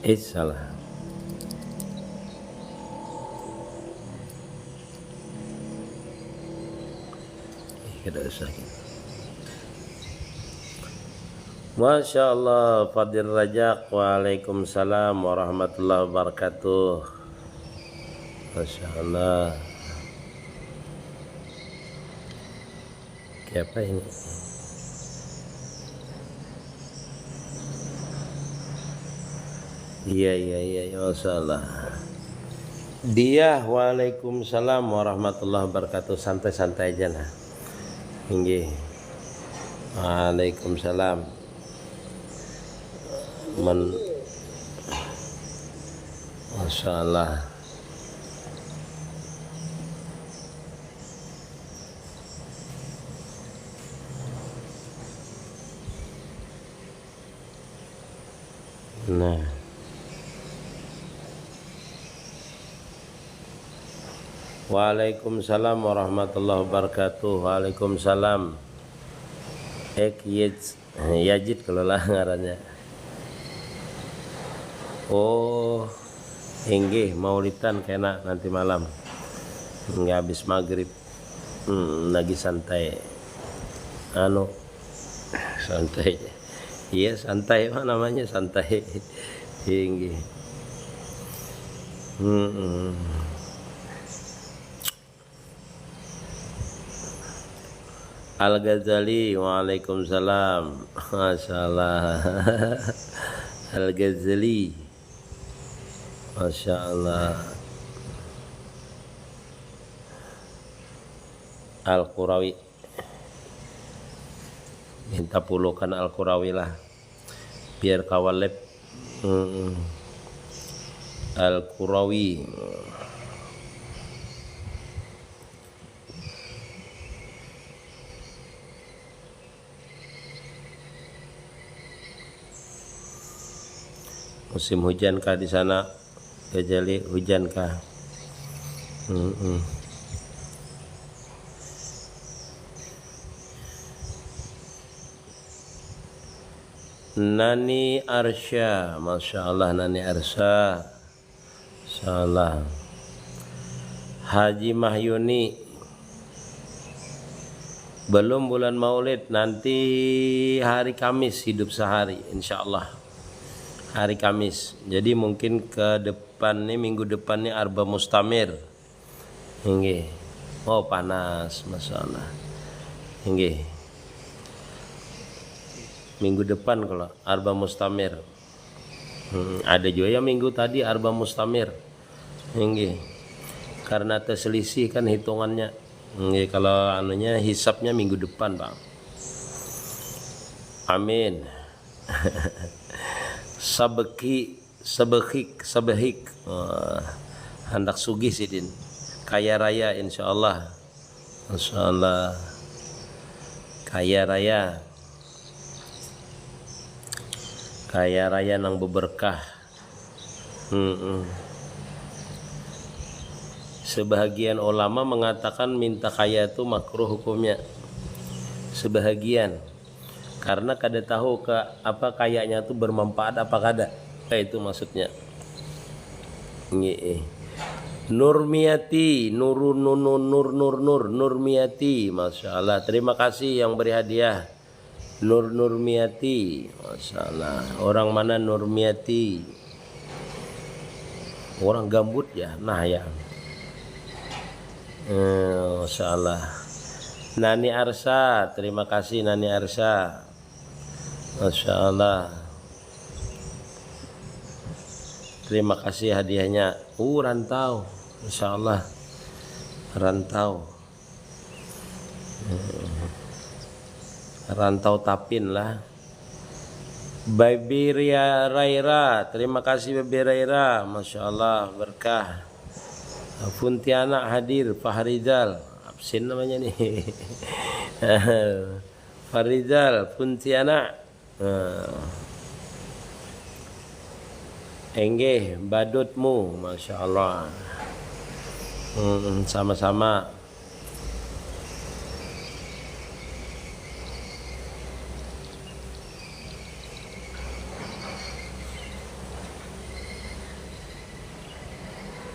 Salah. Tidak usah. Masya Allah, Fadil Rajak. Waalaikumsalam warahmatullahi wabarakatuh. Masya Allah. Siapa ini? Iya, Masya Allah. Dia, waalaikumsalam warahmatullahi wabarakatuh. Santai-santai aja nah. Tinggi. Waalaikumsalam. Masya Allah. Nah. Waalaikumsalam warahmatullahi wabarakatuh. Waalaikumsalam. Yajid kalau lah ngarannya. Oh, inggih maulidan kena nanti malam. Nggak habis maghrib. Lagi santai. Santai. Iya santai, apa namanya santai. Inggih. Al-Ghazali, waalaikumsalam. Masya Allah. Al-Ghazali, Masya Allah. Al-Qurawi, minta pulukan Al-Qurawi lah biar kawalep. Al-Qurawi. Musim hujan kah di sana? Ghazali, hujan kah? Nani Arsya, Masya Allah. Nani Arsya, Masya Allah. Haji Mahyuni, belum bulan Maulid, nanti hari Kamis hidup sehari insya Allah. Hari Kamis, jadi mungkin ke depan nih, minggu depan nih Arba Mustamir. Inggih. Oh panas, Masya Allah. Inggih. Minggu depan kalau Arba Mustamir. Ada juga ya minggu tadi Arba Mustamir. Inggih. Karena terselisih kan hitungannya. Inggih, kalau anunya hisapnya minggu depan, Bang. Amin. Sabehik hendak sugih sidin, kaya raya insyaallah. Insyaallah kaya raya nang beberkah. Sebahagian ulama mengatakan minta kaya itu makruh hukumnya, sebahagian, karena kada tahu apa kayaknya itu bermanfaat apa kada. Itu maksudnya. Nurmiati, Nurmiati, Masya Allah. Terima kasih yang beri hadiah. Nurmiati, Masya Allah. Orang mana Nurmiati? Orang gambut ya. Nah ya. Masya Allah. Nani Arsa, terima kasih Nani Arsa. Masya Allah. Terima kasih hadiahnya. Rantau, Masya Allah. Rantau. Rantau Tapin lah. Baby Raira, terima kasih Baby Raira. Masya Allah, berkah. Funtiana hadir, Fahrizal. Absen namanya nih. Fahrizal, Funtiana. Enggih, badutmu, Masya Allah. Sama-sama.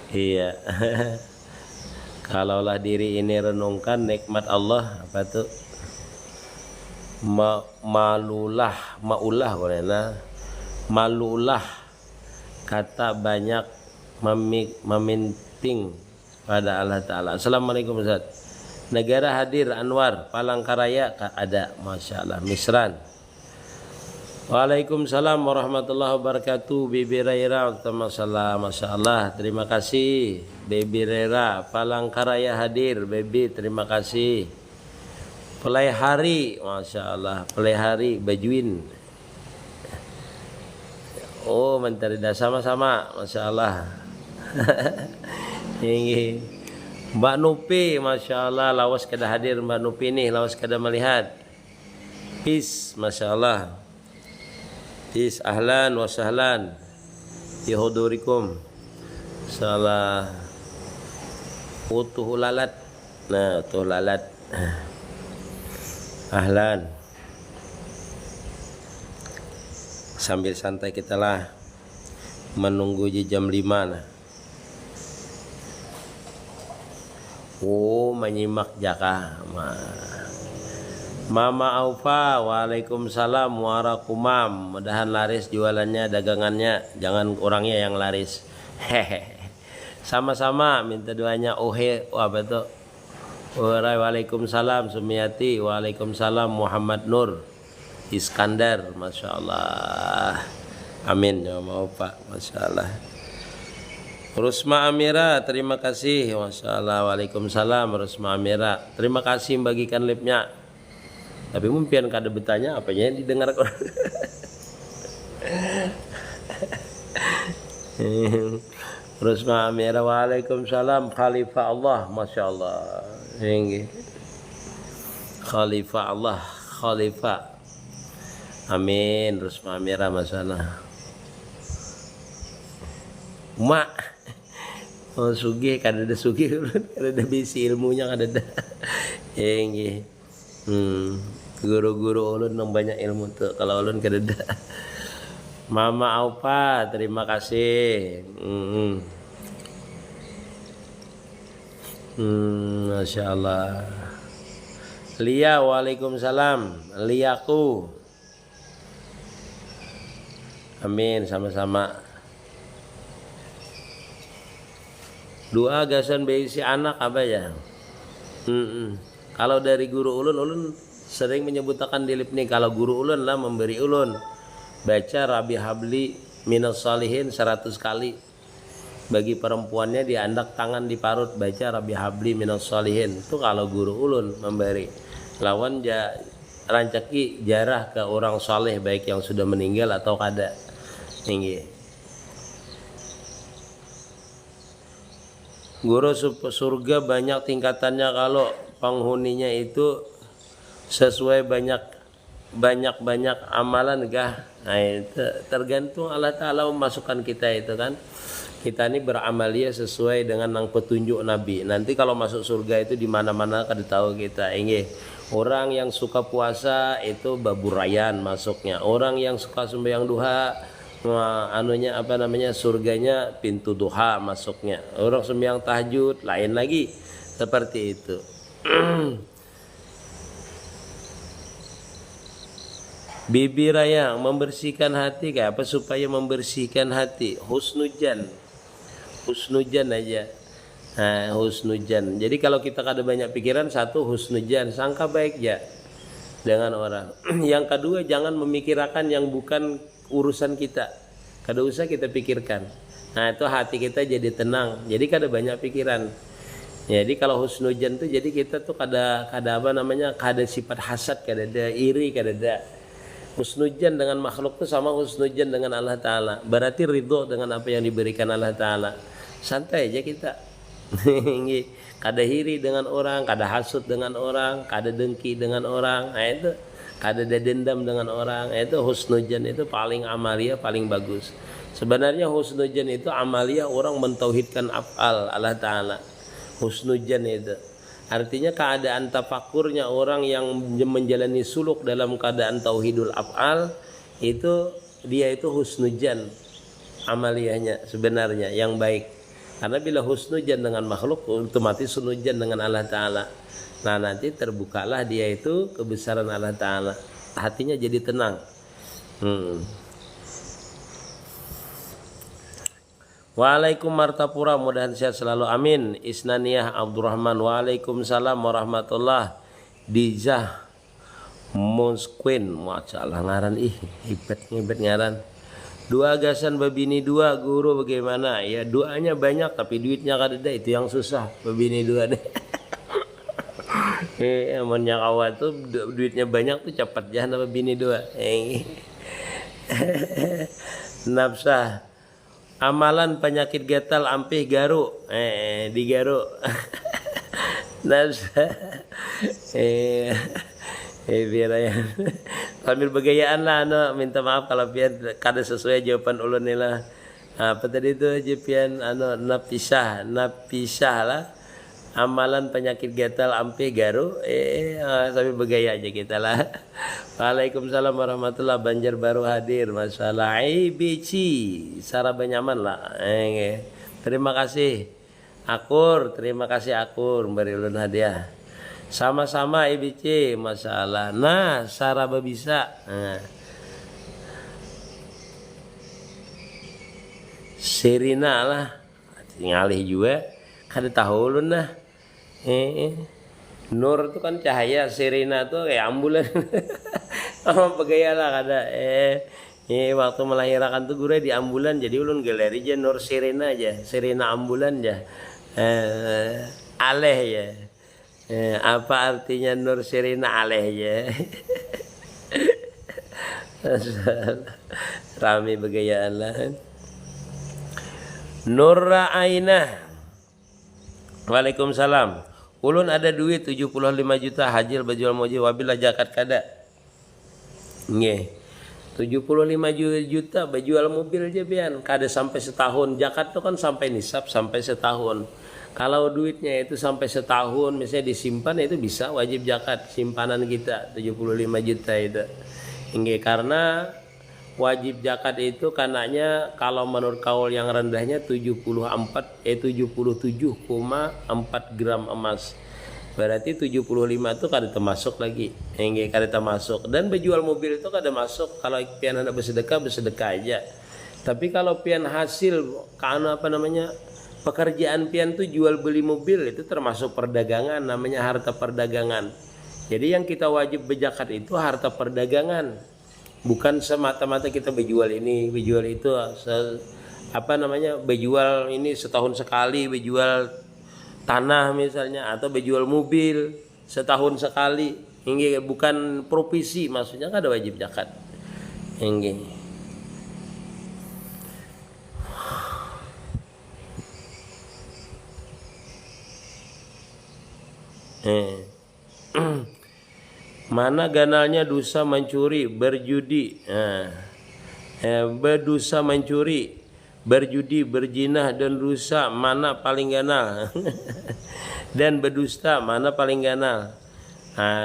Iya. Kalaulah diri ini renungkan nikmat Allah apa tuh? Maulah bolehlah. Malulah kata banyak meminting pada Allah Ta'ala. Assalamualaikum Ustaz. Negara hadir Anwar Palangkaraya ada, Masya Allah. Misran. Waalaikumsalam warahmatullahi wabarakatuh. Bibi Raira, Masya Allah. Terima kasih Bibi Raira Palangkaraya hadir. Bibi terima kasih. Pelihari, Masya Allah. Pelihari Bajuin. Oh menteri dah sama-sama, Masya Allah. Ini Mbak Nupi, Masya Allah. Lawas kada hadir Mbak Nupi nih, lawas kada melihat. Peace, Masya Allah. Peace, ahlan wa sahlan fi hudurikum. Salah utuh lalat. Nah, utuh lalat. Ahlan. Sambil santai kita lah menunggu jam 5 nah. Oh, menyimak jaka. Mama Aufa, waalaikumsalam warakumam. Mudahan laris jualannya, dagangannya, jangan orangnya yang laris. Hehehe. Sama-sama minta doanya. Apa tuh? Waalaikumsalam Sumiati, waalaikumsalam Muhammad Nur Iskandar, Masya Allah. Amin ya Aufa, Masya Allah. Rusma Amira, terima kasih, Masya Allah. Waalaikumsalam Rusma Amira. Terima kasih membagikan live-nya. Tapi mungkin kada bertanya apanya yang didengar orang. Rusma Amira, waalaikumsalam Khalifah Allah, Masya Allah. Ini Khalifah Allah, Khalifah. Amin. Rusma Amira, Masya Allah. Mak, oh sugih kada ada sugih, kada ada bisi ilmunya kada ada. Ini. Guru-guru ulun nang banyak ilmu tuh, kalau ulun kadada. Mama Aupa, terima kasih. Masya Allah. Lia, waalaikumsalam. Liaku. Amin, sama-sama. Doa gasan berisi anak apa ya? Kalau dari guru ulun sering menyebutkan di lip nih, kalau guru ulun lah memberi ulun baca Rabi Habli Minas Salihin 100 kali. Bagi perempuannya diandak tangan di parut baca Rabi Habli Minas Salihin. Itu kalau guru ulun memberi. Lawan rancaki jarah ke orang saleh baik yang sudah meninggal atau kada. Tinggi. Guru surga banyak tingkatannya kalau penghuninya itu sesuai banyak amalan kah? Nah itu tergantung Allah Ta'ala memasukkan kita itu kan. Kita ini beramaliyah sesuai dengan yang petunjuk Nabi. Nanti kalau masuk surga itu di mana-mana kada tahu kita. Ini orang yang suka puasa itu baburayan masuknya. Orang yang suka sembahyang duha surganya pintu duha masuknya. Orang sembahyang tahajud lain lagi. Seperti itu. Bibi Raya, membersihkan hati kayak apa supaya membersihkan hati? Husnujan aja. Nah, husnujan. Jadi kalau kita ada banyak pikiran, satu husnujan, sangka baik ya dengan orang. Yang kedua, jangan memikirkan yang bukan urusan kita. Kada usah kita pikirkan. Nah, itu hati kita jadi tenang. Jadi kada banyak pikiran. Jadi kalau husnujan tuh jadi kita tuh kada sifat hasad, kada ada iri, kada ada. Husnujan dengan makhluk itu sama husnujan dengan Allah Ta'ala. Berarti ridho dengan apa yang diberikan Allah Ta'ala. Santai aja kita. Kada iri dengan orang, kada hasut dengan orang, kada dengki dengan orang. Nah itu kada ada dendam dengan orang. Nah, itu husnujan itu paling amalia, paling bagus. Sebenarnya husnujan itu amalia orang mentauhidkan af'al Allah Ta'ala. Husnujan itu artinya keadaan tafakurnya orang yang menjalani suluk dalam keadaan tauhidul af'al itu dia itu husnujan amaliyahnya sebenarnya yang baik. Karena bila husnudzan dengan makhluk, otomatis husnudzan dengan Allah Ta'ala. Nah nanti terbukalah dia itu kebesaran Allah Ta'ala, hatinya jadi tenang. Waalaikum Martapura, mudahan sehat selalu, amin. Isnaniyah Abdurrahman, waalaikumsalam warahmatullah. Dijah Monsquin, masalah ngaran hebat ngaran. Dua agasan babini dua, guru bagaimana? Ya doanya banyak tapi duitnya kadeda, itu yang susah babini dua deh. Amannya kawan tuh duitnya banyak tuh cepat jahan babini dua. Nafsah. Amalan penyakit gatal ampih garu. Digaru. Nafsah. Biar ya. Sambil begayaan lah, minta maaf kalau pian kada sesuai jawaban ulun ni lah. Apa tadi itu aja pian napisah lah. Amalan penyakit gatal ampe garu, sambil begaya aja kita lah. Waalaikumsalam warahmatullahi, Banjarbaru hadir, masalah IBC Sarah Banyaman lah. Terima kasih Akur, beri ulun hadiah. Sama-sama IBC, masalah. Nah, Saraba bisa. Serina lah. Ngalih juga. Kada tahu ulun lah. Nur itu kan cahaya, Serina itu kayak ambulan. Pegaya lah kada. Waktu melahirkan tuh gure di ambulan, jadi ulun galeri aja Nur Serina aja. Serina ambulan aja. Aleh ya. Apa artinya Nur Serina aleh ya? Rame begayaan lah. Nur Ra'ainah. Waalaikumsalam. Ulun ada duit 75 juta, hajil berjual moji wabillah zakat kada. Nggih. 75 juta berjual mobil aja pian, kada sampai setahun. Zakat tuh kan sampai nisab sampai setahun. Kalau duitnya itu sampai setahun misalnya disimpan, itu bisa wajib zakat simpanan kita 75 juta itu. Hingga karena wajib zakat itu kananya kalau menurut kaul yang rendahnya 77,4 gram emas. Berarti 75 itu kada termasuk lagi. Hingga kada termasuk. Dan berjual mobil itu kada masuk. Kalau pian ada bersedekah aja. Tapi kalau pian hasil karena pekerjaan pian tuh jual beli mobil, itu termasuk perdagangan, namanya harta perdagangan. Jadi yang kita wajib berzakat itu harta perdagangan, bukan semata-mata kita berjual ini, berjual itu, berjual ini setahun sekali, berjual tanah misalnya, atau berjual mobil setahun sekali. Hingga bukan profesi, maksudnya kan ada wajib zakat. Hingga mana ganalnya dosa mencuri, berjudi, berdosa mencuri, berjudi, berjinah dan dosa mana paling ganal? Dan berdusta mana paling ganal?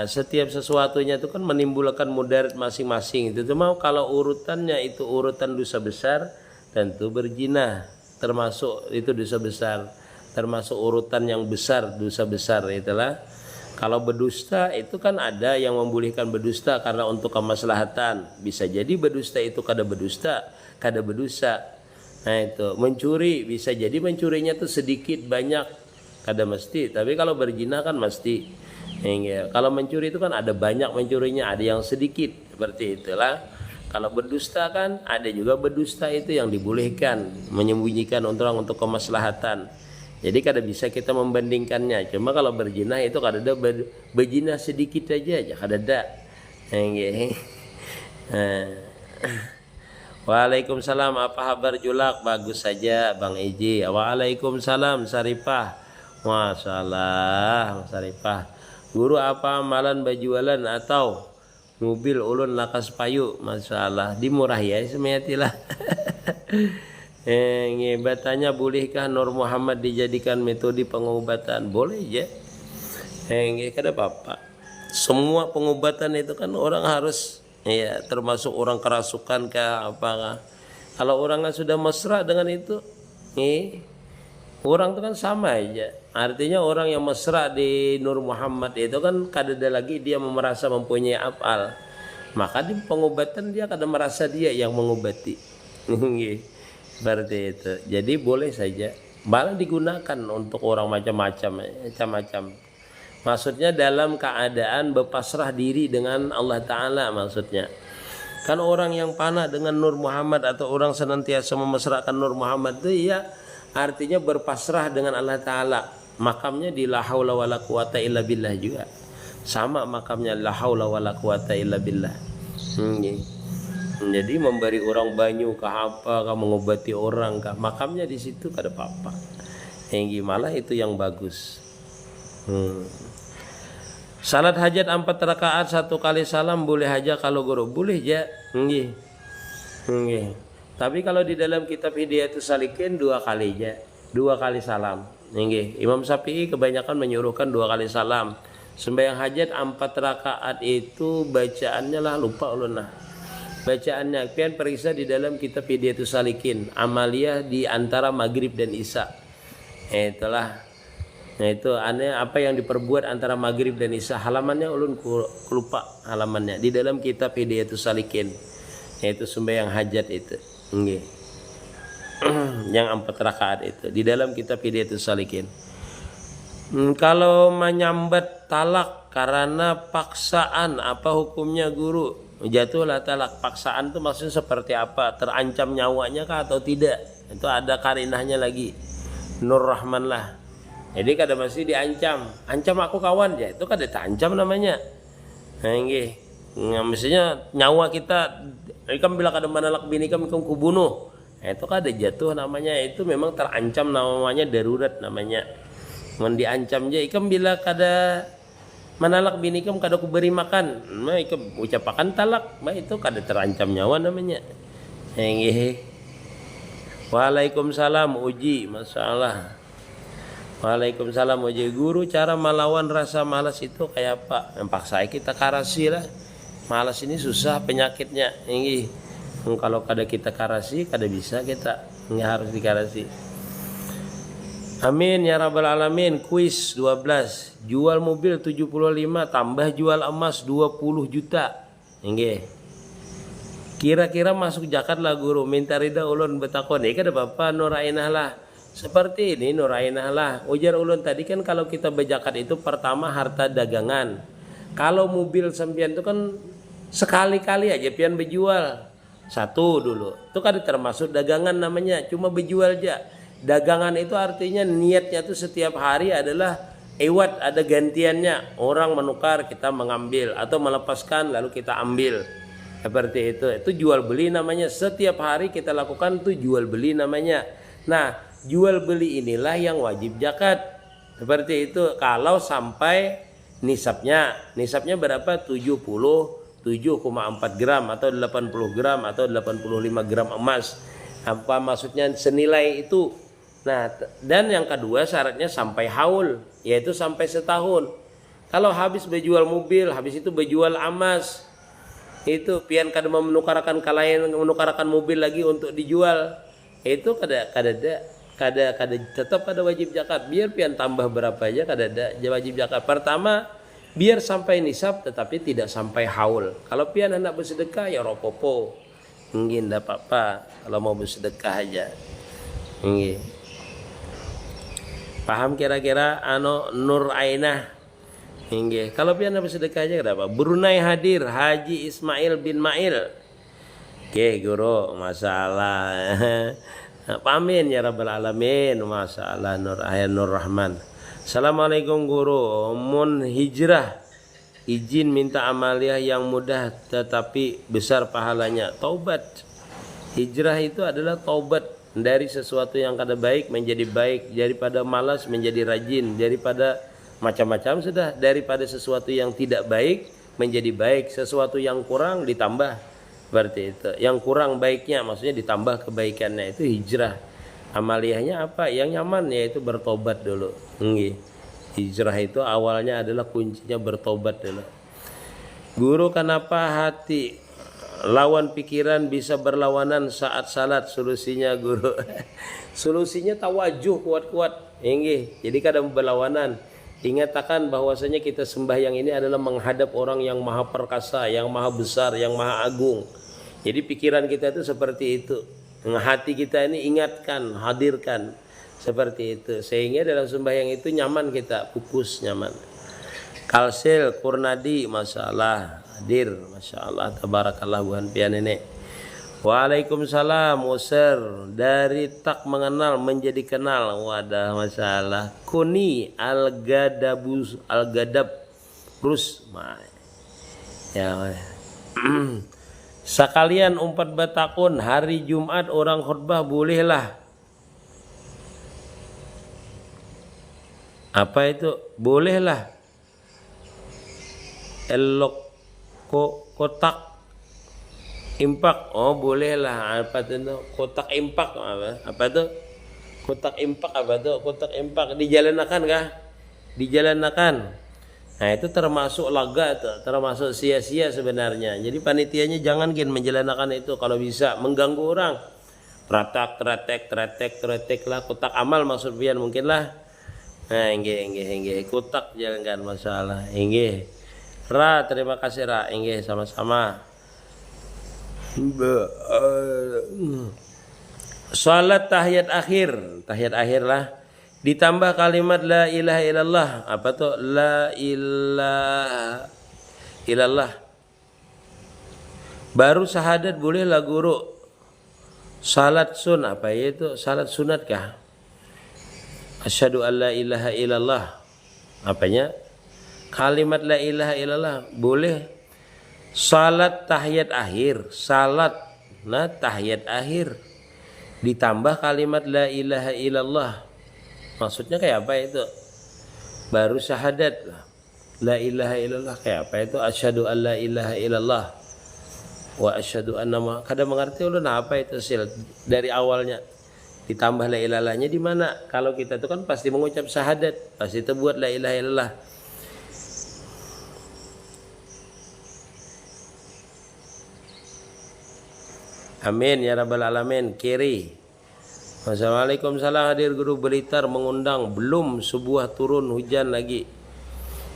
Setiap sesuatunya itu kan menimbulkan mudarat masing-masing. Itu mau kalau urutannya itu urutan dosa besar, tentu berjinah termasuk itu dosa besar, termasuk urutan yang besar, dosa besar itulah. Kalau berdusta itu kan ada yang membolehkan berdusta karena untuk kemaslahatan. Bisa jadi berdusta itu kada berdusta, kada berdosa. Nah itu mencuri bisa jadi mencurinya tuh sedikit banyak, kada mesti. Tapi kalau berzina kan mesti. Kalau mencuri itu kan ada banyak mencurinya, ada yang sedikit, seperti itulah. Kalau berdusta kan ada juga berdusta itu yang dibolehkan, menyembunyikan orang untuk kemaslahatan. Jadi kada bisa kita membandingkannya. Cuma kalau berzina itu kada ada berzina sedikit aja kada ada. Waalaikumsalam, apa kabar Julak? Bagus saja Bang Eji. Waalaikumsalam Saripah. Masalah Saripah. Guru apa amalan bajualan atau mobil ulun lakas payu? Masalah dimurah ya semetilah. Batanya bolehkah Nur Muhammad dijadikan metode pengobatan? Boleh ya. Kada apa-apa. Semua pengobatan itu kan orang harus ya, termasuk orang kerasukan kah apa. Kalau orangnya sudah mesra dengan itu, Orang itu kan sama aja. Artinya orang yang mesra di Nur Muhammad itu kan kadada lagi dia merasa mempunyai afal. Maka di pengobatan dia kadang merasa dia yang mengobati. Seperti itu. Jadi boleh saja. Malah digunakan untuk orang macam-macam. Maksudnya dalam keadaan berpasrah diri dengan Allah Ta'ala maksudnya. Kan orang yang panah dengan Nur Muhammad atau orang senantiasa memesrakan Nur Muhammad itu ya artinya berpasrah dengan Allah Ta'ala. Makamnya di la haula wala quwata illa billah juga. Sama makamnya la haula wala quwata illa billah. Jadi memberi orang banyu kah apa kah, mengobati orang kah, makamnya di situ kada apa-apa. Yang malah itu yang bagus. Salat hajat 4 rakaat 1 kali salam boleh aja kalau guru boleh ya. Tapi kalau di dalam kitab Hidayatus Salikin 2 kali aja, 2 kali salam. Imam Syafi'i kebanyakan menyuruhkan 2 kali salam. Sembahyang hajat 4 rakaat itu bacaannya lah lupa ulun lah. Bacaannya pian periksa di dalam kitab Hidayatus Salikin, amaliyah di antara maghrib dan isya. Itulah. Nah itu aneh apa yang diperbuat antara maghrib dan isya. Halamannya ulun lupa halamannya di dalam kitab Hidayatus Salikin. Yaitu sembahyang hajat itu. Yang 4 rakaat itu di dalam kitab Hidayatus Salikin. Kalau menyambat talak karena paksaan apa hukumnya guru? Jatuhlah talak. Paksaan itu maksudnya seperti apa? Terancam nyawanya kah atau tidak? Itu ada karinahnya lagi. Nur Rahman lah. Jadi kada masih diancam. Ancam aku kawan ya, itu kada terancam namanya. Nah, mestinya nyawa kita ikam bila kada manalak bini ikam kubunuh. Itu kada jatuh namanya, itu memang terancam namanya darurat namanya. Mun diancam je ikam bila kada manalak bini ikam kada ku beri makan, mah ikam ucapakan talak, mah itu kada terancam nyawa namanya. Waalaikumsalam uji masalah. Waalaikumsalam uji guru, cara melawan rasa malas itu kayak apa? Paksa kita karasi lah. Malas ini susah penyakitnya. Kalau kada kita karasi, kada bisa kita. Nggak harus dikarasi. Amin ya rabbal alamin. Kuis 12. Jual mobil 75 tambah jual emas 20 juta. Kira-kira masuk zakat lah guru. Minta rida ulun betakon. Kada apa-apa Nurainah lah. Seperti ini Nurainah lah. Ujar ulun tadi kan kalau kita berzakat itu pertama harta dagangan. Kalau mobil sampean itu kan sekali-kali aja pian berjual. Satu dulu. Itu kan termasuk dagangan namanya. Cuma berjual aja. Dagangan itu artinya niatnya itu setiap hari adalah ewat, ada gantiannya. Orang menukar, kita mengambil. Atau melepaskan lalu kita ambil. Seperti itu. Itu jual beli namanya. Setiap hari kita lakukan itu jual beli namanya. Nah, jual beli inilah yang wajib zakat. Seperti itu. Kalau sampai nisabnya berapa? 77,4 gram atau 80 gram atau 85 gram emas. Apa maksudnya senilai itu? Nah, dan yang kedua syaratnya sampai haul, yaitu sampai setahun. Kalau habis berjual mobil, habis itu berjual emas, itu pian kada menukarkan kalayan menukarkan mobil lagi untuk dijual, itu kada tetap ada wajib zakat. Biar pian tambah berapa aja kada ada wajib zakat. Pertama biar sampai nisab tetapi tidak sampai haul. Kalau pian hendak bersedekah ya ropopo, mungkin tidak apa-apa kalau mau bersedekah aja. Paham kira-kira Nur Ainah? Kalau pian hendak bersedekah aja kenapa? Brunei hadir Haji Ismail bin Mail. Oke guru, masalah. Amin ya rabbal alamin. Masalah Nur Rahman. Assalamualaikum guru. Mun hijrah izin minta amaliyah yang mudah tetapi besar pahalanya. Taubat. Hijrah itu adalah taubat dari sesuatu yang kada baik menjadi baik, daripada malas menjadi rajin, daripada macam-macam sudah, daripada sesuatu yang tidak baik menjadi baik, sesuatu yang kurang ditambah. Seperti itu. Yang kurang baiknya maksudnya ditambah kebaikannya, itu hijrah. Amaliyahnya apa? Yang nyaman yaitu bertobat dulu. Hijrah itu awalnya adalah kuncinya bertobat dulu. Guru, kenapa hati Lawan pikiran bisa berlawanan saat salat, solusinya guru. Solusinya tawajuh kuat-kuat. Inggih. Jadi kadang berlawanan. Ingatakan bahwasanya kita sembahyang ini adalah menghadap orang yang maha perkasa, yang maha besar, yang maha agung. Jadi pikiran kita itu seperti itu. Hati kita ini ingatkan, hadirkan seperti itu. Sehingga dalam sembahyang itu nyaman kita, fokus nyaman. Kalsil, Kurnadi, masalah hadir, masya Allah, tabarakallah buhan pian nenek. Waalaikumsalam, User. Dari tak mengenal menjadi kenal. Wadah, masalah. Kuni al-gadabus al-gadab rus. Ya. Sekalian umpat batakun hari Jumat orang khutbah bolehlah. Apa itu? Bolehlah. Elok kotak impak, oh bolehlah. Apa itu kotak impak? Apa itu kotak impak? Apa itu kotak impak? Dijalankan kah? Dijalankan. Nah itu termasuk laga, itu termasuk sia-sia sebenarnya. Jadi panitianya jangan menjalankan itu kalau bisa mengganggu orang. Tretek lah kotak amal maksud pian mungkin lah. Nah inggih kotak jalankan masalah. Inggih. Ra, terima kasih Ra. Inggih sama-sama. Salat tahiyat akhir lah, ditambah kalimat la ilaha illallah. Apa tuh la ilaha illallah? Baru syahadat boleh lah guru. Salat sun apa itu? Salat sunat kah? Asyhadu an la ilaha illallah. Apanya? Kalimat la ilaha illallah boleh. Salat tahiyat akhir, tahiyat akhir ditambah kalimat la ilaha illallah. Maksudnya kayak apa itu? Baru syahadat la ilaha illallah kayak apa itu? Asyhadu an la ilaha illallah wa asyhadu anna kada mengerti ulun apa itu sil dari awalnya. Ditambah la ilahnya di mana? Kalau kita itu kan pasti mengucap syahadat, pasti itu buat la ilaha illallah. Amin ya rabbal alamin. Kiri. Assalamualaikum salam hadir guru Blitar mengundang belum sebuah turun hujan lagi.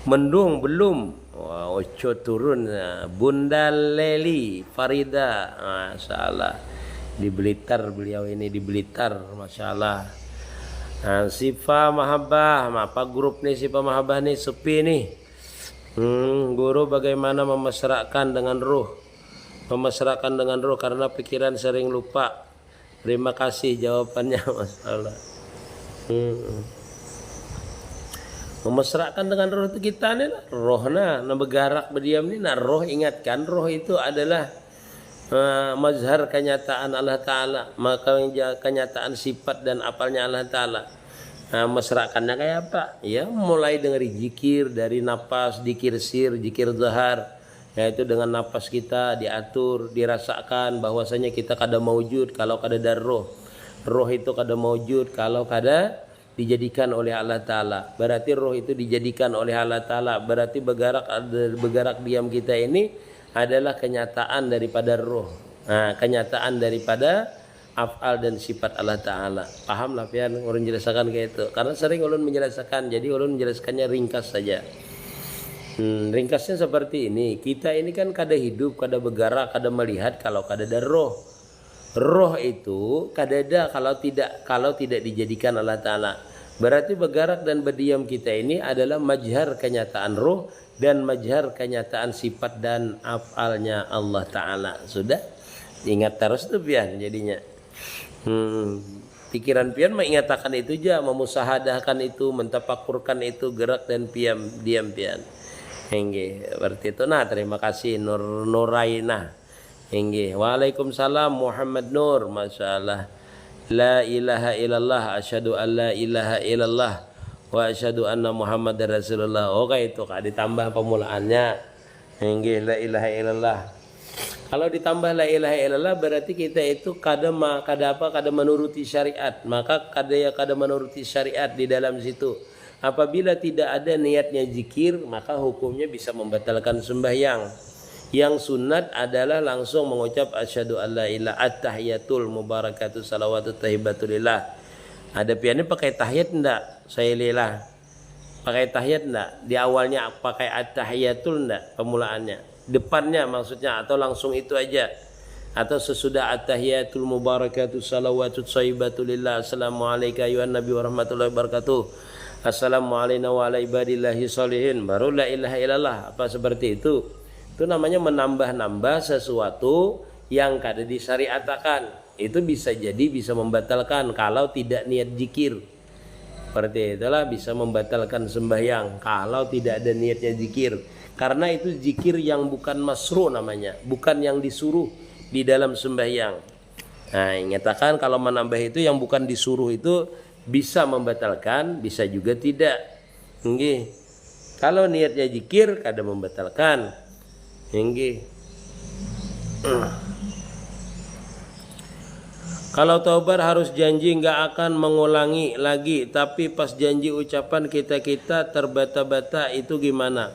Mendung belum. Wah, oco turun. Bunda Leli Farida. Masyaallah. Di Blitar beliau ini di Blitar, masyaallah. Nah, Sifa Mahabbah, apa grup nih Sifa Mahabbah nih sepi nih. Guru bagaimana memesrakan dengan ruh? Memesrakan dengan roh karena pikiran sering lupa. Terima kasih jawabannya masalah. Memesrakan dengan roh itu kita nih rohna na bergerak berdiam nih roh ingatkan roh itu adalah mazhar kenyataan Allah Ta'ala, maka kenyataan sifat dan apalnya Allah Ta'ala. Mesrakannya kayak apa? Ya mulai dari zikir, dari napas, zikir sir, zikir zahar, yaitu dengan napas kita diatur, dirasakan bahwasanya kita kada maujud kalau kada dar roh. Roh itu kada maujud kalau kada dijadikan oleh Allah Ta'ala. Berarti roh itu dijadikan oleh Allah Ta'ala. Berarti bergerak diam kita ini adalah kenyataan daripada roh. Nah, kenyataan daripada af'al dan sifat Allah Ta'ala. Paham lah pian orang jelaskan kayak itu. Karena sering ulun menjelaskan, jadi ulun menjelaskannya ringkas saja. Ringkasnya seperti ini. Kita ini kan kada hidup, kada bergerak, kada melihat kalau kada ada roh. Roh itu kada ada kalau tidak dijadikan Allah Ta'ala. Berarti bergerak dan berdiam kita ini adalah majhar kenyataan roh dan majhar kenyataan sifat dan af'alnya Allah Ta'ala. Sudah? Ingat terus tuh pian jadinya. Pikiran pian mengatakan itu aja, memusahadahkan itu, mentapakurkan itu, gerak dan diam pian. Hingga berarti itu. Nah, terima kasih Nuraina. Hingga Waalaikumsalam Muhammad Nur. Masyaallah. La ilaha illallah asyhadu an la ilaha illallah wa asyhadu anna Muhammadar Rasulullah. Oke itu Kak ditambah pemulaannya. Hingga la ilaha illallah. Kalau ditambah la ilaha illallah berarti kita itu kada menuruti syariat. Maka kada menuruti syariat di dalam situ. Apabila tidak ada niatnya zikir, maka hukumnya bisa membatalkan sembahyang. Yang sunat adalah langsung mengucap asyhadu alla ilaha at-tahiyatul mubarakatuh salawatut thayyibatulillah. Ada piannya pakai tahiyat enggak? Saya lillah. Pakai tahiyat enggak? Di awalnya pakai at-tahiyatul enggak pemulaannya? Depannya maksudnya atau langsung itu aja? Atau sesudah at-tahiyatul mubarakatuh salawatut thayyibatulillah assalamu alayka ayyuhan nabi warahmatullahi wabarakatuh. Assalamu alayna wa ala ibadillahi sholihin. Baru la ilaha illallah. Apa seperti itu? Itu namanya menambah-nambah sesuatu yang kada disyariatkan. Itu bisa jadi bisa membatalkan kalau tidak niat zikir. Seperti itulah bisa membatalkan sembahyang kalau tidak ada niatnya zikir. Karena itu zikir yang bukan masru namanya, bukan yang disuruh di dalam sembahyang. Nah, nyatakan kalau menambah itu yang bukan disuruh itu bisa membatalkan, bisa juga tidak. Nggih. Kalau niatnya zikir kada membatalkan. Nggih. Kalau taubat harus janji nggak akan mengulangi lagi, tapi pas janji ucapan kita terbata-bata itu gimana?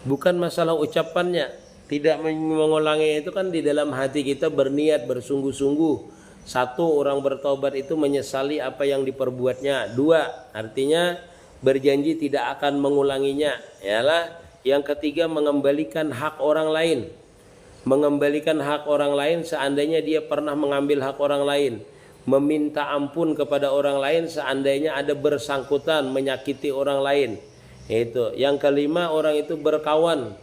Bukan masalah ucapannya, tidak mengulangi itu kan di dalam hati kita berniat bersungguh-sungguh. Satu, orang bertaubat itu menyesali apa yang diperbuatnya. Dua, artinya berjanji tidak akan mengulanginya. Yalah. Yang ketiga, mengembalikan hak orang lain. Mengembalikan hak orang lain seandainya dia pernah mengambil hak orang lain. Meminta ampun kepada orang lain seandainya ada bersangkutan menyakiti orang lain. Itu. Yang kelima, orang itu berkawan.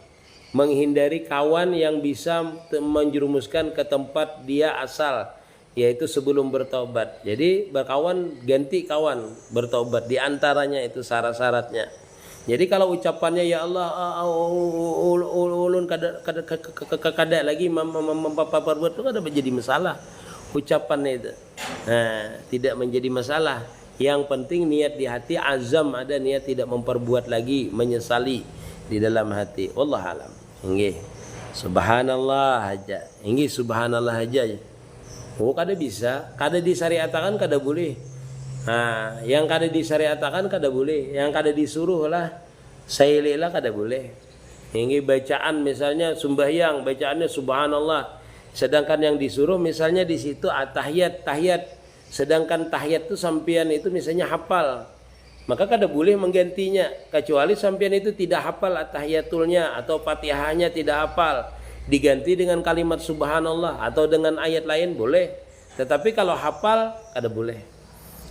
Menghindari kawan yang bisa menjerumuskan ke tempat dia asal, yaitu sebelum bertobat. Jadi berkawan ganti kawan bertobat. Di antaranya itu syarat-syaratnya. Jadi kalau ucapannya ya Allah ulun kada lagi memperbuat itu kada menjadi masalah ucapannya itu. Nah, tidak menjadi masalah. Yang penting niat di hati, azam ada niat tidak memperbuat lagi, menyesali di dalam hati. Wallahu alam. Nggih. Subhanallah aja. Nggih subhanallah aja. Oh kada bisa, kada disyariatkan kada boleh. Nah, yang kada disyariatkan kada boleh, yang kada disuruh lah saylilah kada boleh. Ini bacaan misalnya sembahyang bacaannya subhanallah, sedangkan yang disuruh misalnya di situ tahiyat, sedangkan tahiyat itu sampean itu misalnya hafal, maka kada boleh menggantinya kecuali sampean itu tidak hafal tahiyatulnya atau fatihahnya tidak hafal, diganti dengan kalimat subhanallah atau dengan ayat lain boleh, tetapi kalau hafal kada boleh.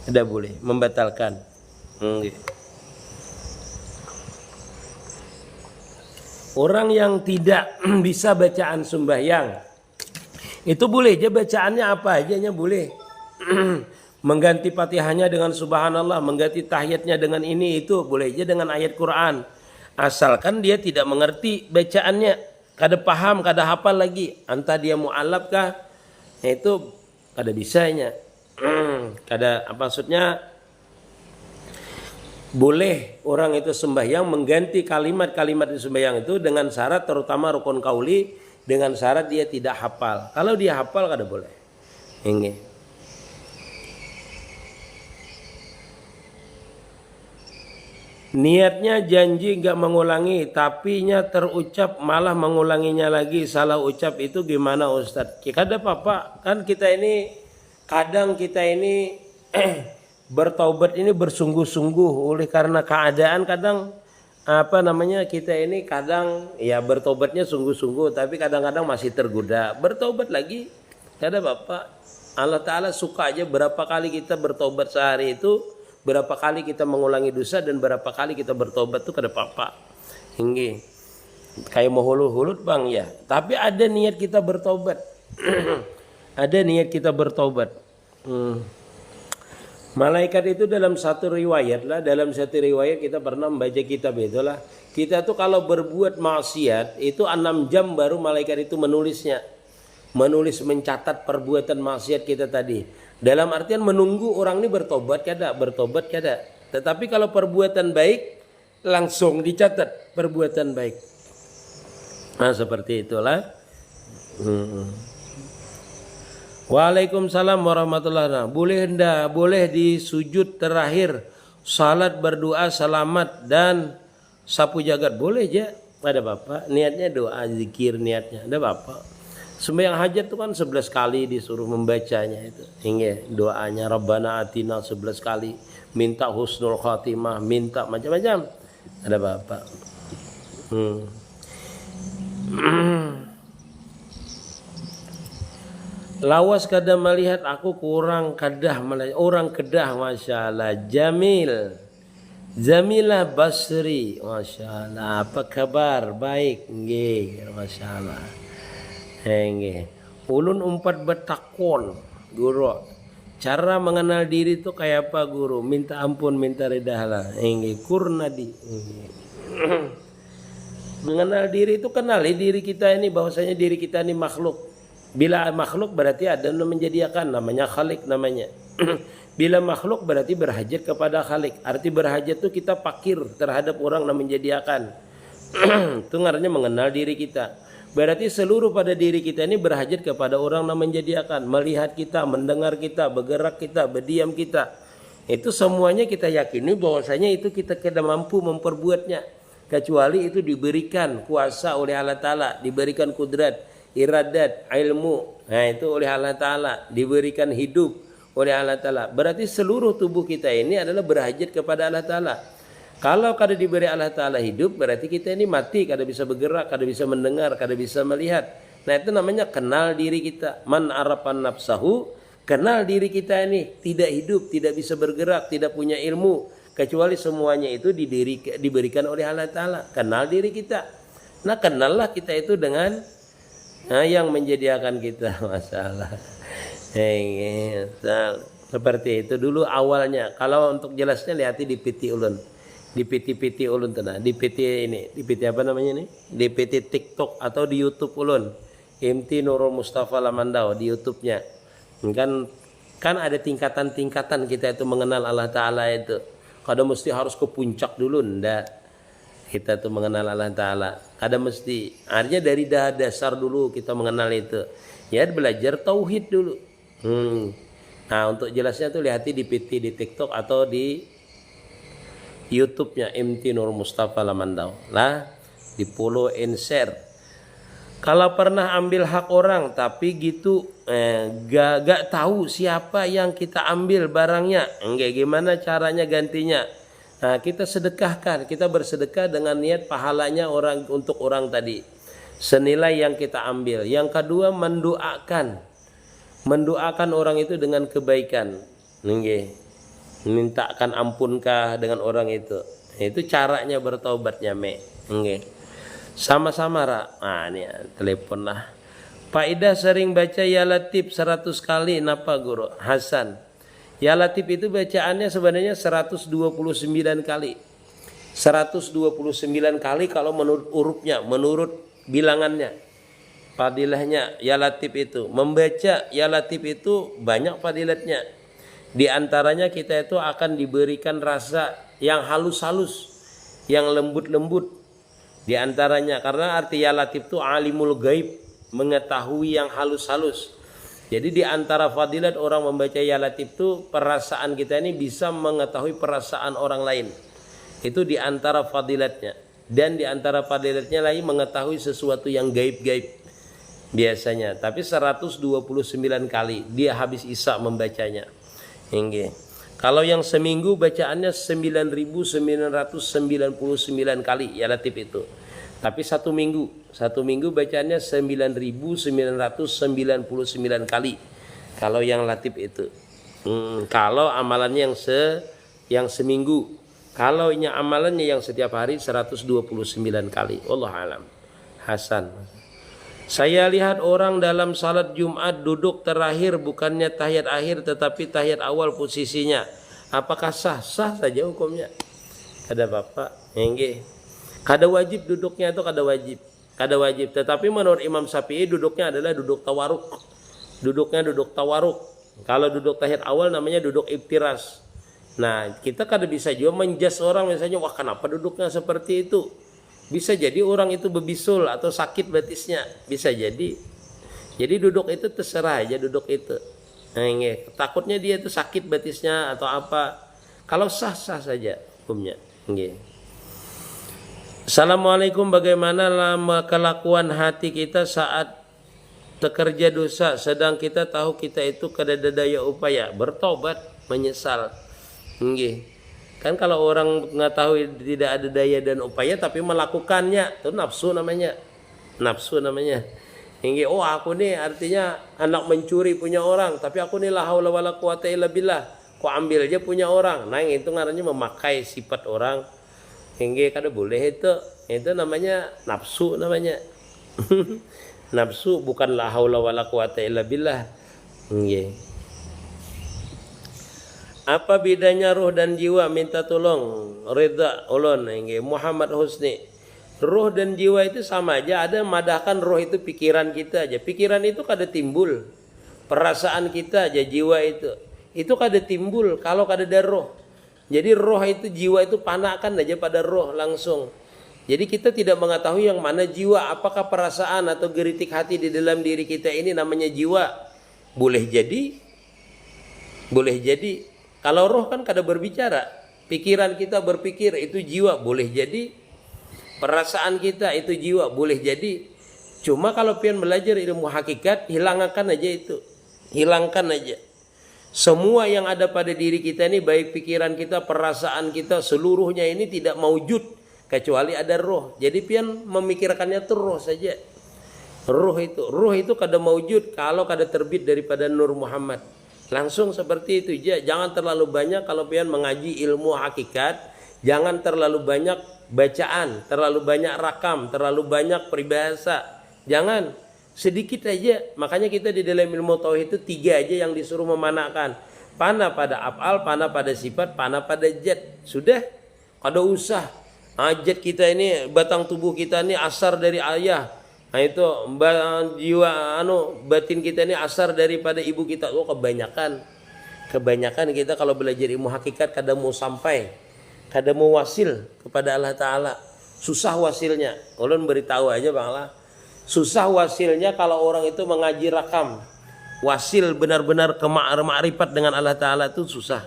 Tidak boleh membatalkan. Orang yang tidak bisa bacaan sembahyang itu boleh aja bacaannya apa aja boleh. Mengganti Fatihahnya dengan subhanallah, mengganti tahiyatnya dengan ini itu boleh aja dengan ayat Quran. Asalkan dia tidak mengerti bacaannya, kada paham, kada hafal lagi. Entah dia mu'alaf kah? Itu kada bisanya. Kada apa maksudnya boleh orang itu sembahyang mengganti kalimat-kalimat di sembahyang itu dengan syarat terutama rukun kauli, dengan syarat dia tidak hafal. Kalau dia hafal kada boleh. Ini niatnya janji enggak mengulangi, tapinya terucap malah mengulanginya lagi, salah ucap itu gimana Ustadz? Kada apa-apa, kan kita ini kadang kita ini bertaubat ini bersungguh-sungguh oleh karena keadaan, kadang kita ini kadang ya bertaubatnya sungguh-sungguh tapi kadang-kadang masih tergoda bertaubat lagi. Kada apa-apa. Allah Ta'ala suka aja berapa kali kita bertaubat sehari itu, berapa kali kita mengulangi dosa dan berapa kali kita bertaubat itu kada apa-apa. Hingga kayak mau hulut-hulut bang ya, tapi ada niat kita bertaubat. Ada niat kita bertaubat. Malaikat itu dalam satu riwayat kita pernah membaca kitab itulah. Kita tuh kalau berbuat maksiat itu 6 jam baru malaikat itu menulisnya. Menulis mencatat perbuatan maksiat kita tadi. Dalam artian menunggu orang ini bertobat kada. Tetapi kalau perbuatan baik langsung dicatat perbuatan baik. Nah seperti itulah. Waalaikumsalam warahmatullahi wabarakatuh. Boleh enggak? Boleh di sujud terakhir salat berdoa selamat dan sapu jagat. Boleh aja. Ada bapak, niatnya doa, zikir niatnya. Ada bapak. Sembahyang hajat itu kan 11 kali disuruh membacanya itu. Hingga doanya Rabbana atina 11 kali, minta husnul khatimah, minta macam-macam. Ada bapak. Lawas kada melihat aku kurang kadah melihat orang Kedah, masya Allah. Jamilah Basri, masya Allah. Apa kabar? Baik, nggih, masya Allah. Nggih. Ulun umpat betakon, guru. Cara mengenal diri itu kayak apa, guru? Minta ampun, minta ridahlah. Nggih, kurnadi. Mengenal diri itu kenali diri kita ini, bahwasanya diri kita ini makhluk. Bila makhluk berarti ada yang menjadikan, namanya khalik namanya. Bila makhluk berarti berhajat kepada khalik. Arti berhajat itu kita fakir terhadap orang yang menjadikan. Itu artinya mengenal diri kita. Berarti seluruh pada diri kita ini berhajat kepada orang yang menjadikan, melihat kita, mendengar kita, bergerak kita, berdiam kita. Itu semuanya kita yakini bahwasanya itu kita tidak mampu memperbuatnya, kecuali itu diberikan kuasa oleh Allah Ta'ala, diberikan kudrat, iradat, ilmu. Nah itu oleh Allah Ta'ala, diberikan hidup oleh Allah Ta'ala. Berarti seluruh tubuh kita ini adalah berhajat kepada Allah Ta'ala. Kalau kada diberi Allah Ta'ala hidup, berarti kita ini mati, kada bisa bergerak, kada bisa mendengar, kada bisa melihat. Nah itu namanya kenal diri kita. Man arafan nafsahu, kenal diri kita ini tidak hidup, tidak bisa bergerak, tidak punya ilmu, kecuali semuanya itu diberikan oleh Allah Ta'ala. Kenal diri kita. Nah kenallah kita itu dengan yang menjadikan kita. Masalah. Seperti itu dulu awalnya. Kalau untuk jelasnya lihati di PT Ulun. Di PT Ulun tenang. Di PT ini, di PT apa namanya ini? Di PT TikTok atau di YouTube Ulun. MT Nurul Mustafa Lamandau di YouTube-nya. Kan ada tingkatan-tingkatan kita itu mengenal Allah Ta'ala itu. Kada mesti harus ke puncak dulu, ndak. Kita tuh mengenal Allah Ta'ala. Kada mesti. Artinya dari dasar dulu kita mengenal itu. Ya belajar tauhid dulu. Nah untuk jelasnya tuh lihati di PT di TikTok atau di YouTube-nya MT Nur Mustafa Lamandau. Lah di follow and share. Kalau pernah ambil hak orang tapi gitu gak tahu siapa yang kita ambil barangnya, enggak gimana caranya gantinya. Nah, kita sedekahkan, kita bersedekah dengan niat pahalanya orang untuk orang tadi. Senilai yang kita ambil. Yang kedua mendoakan orang itu dengan kebaikan. Nggih. Mintakan ampunkah dengan orang itu. Itu caranya bertaubatnya nggih. Sama-sama Nah ini telepon lah. Pak Ida sering baca Ya Latif 100 kali. Napa guru? Hasan. Ya Latif itu bacaannya sebenarnya 129 kali. 129 kali kalau menurut hurufnya, menurut bilangannya. Fadilahnya Ya Latif itu. Membaca Ya Latif itu banyak fadilatnya. Di antaranya kita itu akan diberikan rasa yang halus-halus, yang lembut-lembut. Di antaranya karena arti Ya Latif itu alimul gaib, mengetahui yang halus-halus. Jadi di antara fadilat orang membaca Ya Latif itu perasaan kita ini bisa mengetahui perasaan orang lain. Itu di antara fadilatnya. Dan di antara fadilatnya lagi mengetahui sesuatu yang gaib-gaib biasanya. Tapi 129 kali dia habis Isya membacanya. Hingga. Kalau yang seminggu bacaannya 9.999 kali Ya Latif itu. Tapi satu minggu bacaannya 9.999 kali. Kalau yang Latif itu. Kalau amalannya yang seminggu. Kalau amalannya yang setiap hari 129 kali. Wallahu alam. Hasan. Saya lihat orang dalam salat Jumat duduk terakhir bukannya tahiyat akhir tetapi tahiyat awal posisinya. Apakah sah? Sah saja hukumnya. Kada apa-apa. Nggih. Kada wajib duduknya itu kada wajib. Kada wajib. Tetapi menurut Imam Syafi'i duduknya adalah duduk tawaruk. Duduknya duduk tawaruk. Kalau duduk tahiyat awal namanya duduk iftiras. Nah, kita kada bisa juga menjas orang misalnya, wah kenapa duduknya seperti itu? Bisa jadi orang itu bebisul atau sakit batisnya, bisa jadi. Jadi duduk itu terserah aja duduk itu. Nah, takutnya dia itu sakit batisnya atau apa. Kalau sah-sah saja hukumnya. Assalamualaikum, bagaimana lama kelakuan hati kita saat terkerja dosa, sedang kita tahu kita itu kada daya upaya bertobat, menyesal. Nggih. Kan kalau orang mengetahui tidak ada daya dan upaya tapi melakukannya, itu nafsu namanya. Nafsu namanya. Nggih, oh aku nih artinya anak mencuri punya orang, tapi aku nih la haula wala quwata illa billah. Kok ambil aja punya orang. Nah, itu ngarannya memakai sifat orang. Hingga kada boleh itu namanya nafsu namanya. Nafsu bukan la haula wala quwata illa billah. Nggih. Apa bedanya roh dan jiwa? Minta tolong Rida ulun nggih. Muhammad Husni. Roh dan jiwa itu sama aja, ada madahkan roh itu pikiran kita aja. Pikiran itu kada timbul. Perasaan kita aja, jiwa itu kada timbul kalau kada ada roh. Jadi roh itu, jiwa itu panakan aja pada roh langsung. Jadi kita tidak mengetahui yang mana jiwa, apakah perasaan atau geritik hati di dalam diri kita ini namanya jiwa. Boleh jadi. Kalau roh kan kada berbicara. Pikiran kita berpikir itu jiwa, boleh jadi. Perasaan kita itu jiwa, boleh jadi. Cuma kalau pian belajar ilmu hakikat, hilangkan aja itu. Hilangkan aja. Semua yang ada pada diri kita ini, baik pikiran kita, perasaan kita, seluruhnya ini tidak maujud kecuali ada roh. Jadi pian memikirkannya itu roh saja. Roh itu kada maujud kalau kada terbit daripada Nur Muhammad. Langsung seperti itu aja. Jangan terlalu banyak kalau pian mengaji ilmu hakikat. Jangan terlalu banyak bacaan, terlalu banyak rakam, terlalu banyak peribahasa. Jangan. Sedikit aja. Makanya kita di dalam ilmu tauhid itu 3 aja yang disuruh memanakan. Pana pada af'al, pana pada sifat, pana pada zat. Sudah. Kada usah. Zat kita ini, batang tubuh kita ini asar dari ayah. Nah itu jiwa batin kita ini asar daripada ibu kita. Oh, kebanyakan kita kalau belajar ilmu hakikat kada mau sampai, kada mau wasil kepada Allah Ta'ala. Susah wasilnya. Ulun beritahu aja Bang Allah. Susah wasilnya kalau orang itu mengaji rakam. Wasil benar-benar ke ma'rifat dengan Allah Ta'ala itu susah.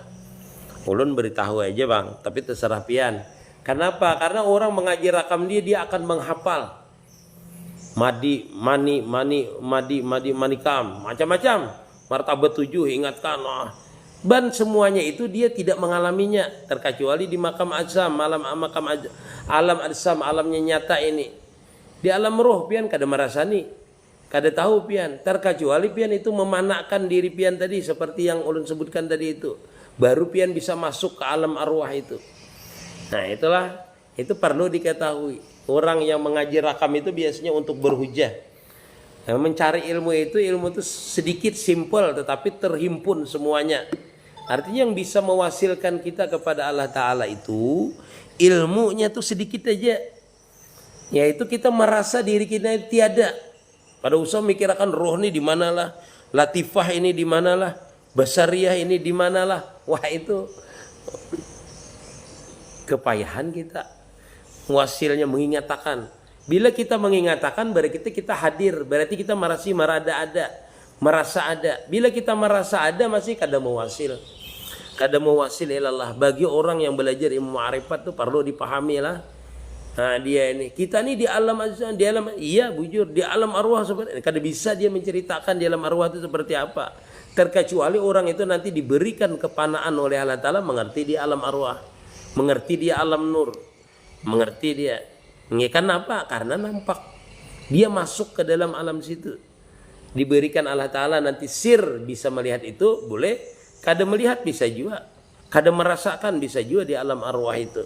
Ulun beritahu aja Bang, tapi terserah pian. Kenapa? Karena orang mengaji rakam dia akan menghafal. Manikam, macam-macam. Martabat 7, ingatkan. Dan semuanya itu dia tidak mengalaminya. Terkecuali di makam ajsam, alam ajsam, alamnya nyata ini. Di alam roh pian kada merasani, kada tahu pian. Terkecuali pian itu memanakkan diri pian tadi seperti yang ulun sebutkan tadi itu. Baru pian bisa masuk ke alam arwah itu. Nah itulah, itu perlu diketahui. Orang yang mengaji rakam itu biasanya untuk berhujah. Nah, mencari ilmu itu sedikit simpel tetapi terhimpun semuanya. Artinya yang bisa mewasilkan kita kepada Allah Ta'ala itu ilmunya tuh sedikit aja. Yaitu kita merasa diri kita tiada. Pada usah mikirkan roh ini di manalah, latifah ini di manalah, basariyah ini di manalah. Wah itu kepayahan kita. Wasilnya mengingatakan. Bila kita mengingatakan berarti kita hadir, berarti kita masih merasa ada. Bila kita merasa ada masih kada mewasil. Kada mewasil ilallah. Bagi orang yang belajar ilmu ma'rifat itu perlu dipahami lah. Nah dia ini, kita ini di alam azan, iya bujur, di alam arwah seperti ini. Kada bisa dia menceritakan di alam arwah itu seperti apa. Terkecuali orang itu nanti diberikan kepanaan oleh Allah Ta'ala mengerti di alam arwah, mengerti di alam nur, mengerti dia. Kenapa? Karena nampak. Dia masuk ke dalam alam situ. Diberikan Allah Ta'ala nanti sir bisa melihat itu, boleh. Kada melihat bisa juga. Kada merasakan bisa juga di alam arwah itu.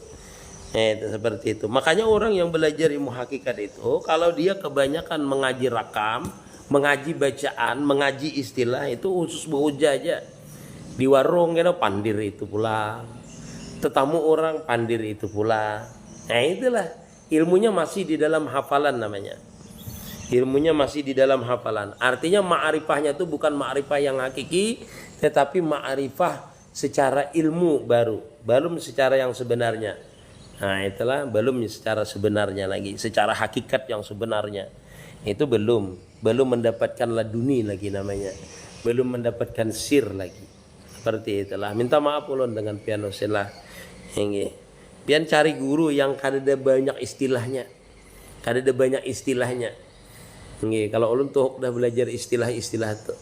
Itu seperti itu. Makanya orang yang belajar ilmu hakikat itu, kalau dia kebanyakan mengaji rakam, mengaji bacaan, mengaji istilah itu khusus beruja aja. Di warung pandir itu pula. Tetamu orang pandir itu pula. Nah itulah ilmunya masih di dalam hafalan namanya. Ilmunya masih di dalam hafalan. Artinya ma'rifahnya itu bukan ma'rifah yang hakiki, tetapi ma'rifah secara ilmu baru, belum secara yang sebenarnya. Nah itulah belum secara sebenarnya lagi, secara hakikat yang sebenarnya itu belum mendapatkan laduni lagi namanya, belum mendapatkan sir lagi. Seperti itulah. Minta maaf ulun dengan piano silah. Pian cari guru yang kadada banyak istilahnya. Nggih, kalau ulun tuh udah belajar istilah-istilah tuh.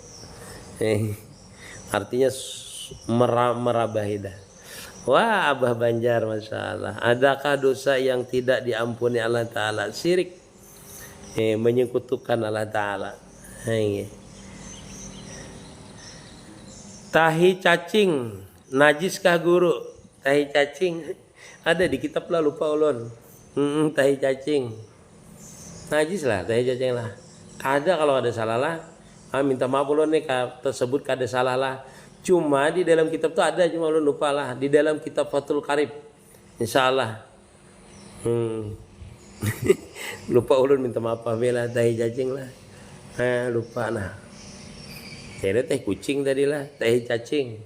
Artinya merabahidah. Wah, Abah Banjar, Masya Allah. Adakah dosa yang tidak diampuni Allah Ta'ala? Syirik. Menyekutukan Allah Ta'ala. Tahi cacing, najiskah guru? Tahi cacing ada di kitab lah, lupa ulun. Tahi cacing, najis lah, tahi cacing lah. Ada kalau ada salah lah. Minta maaf ulun nih tersebut kada salah lah. Cuma di dalam kitab tuh ada, cuma ulun lupa lah. Di dalam kitab Fathul Qarib, insyaallah. Lupa ulun, minta maaf bela tahi cacing lah. Lupa nah. Kira teh kucing tadi lah, teh cacing.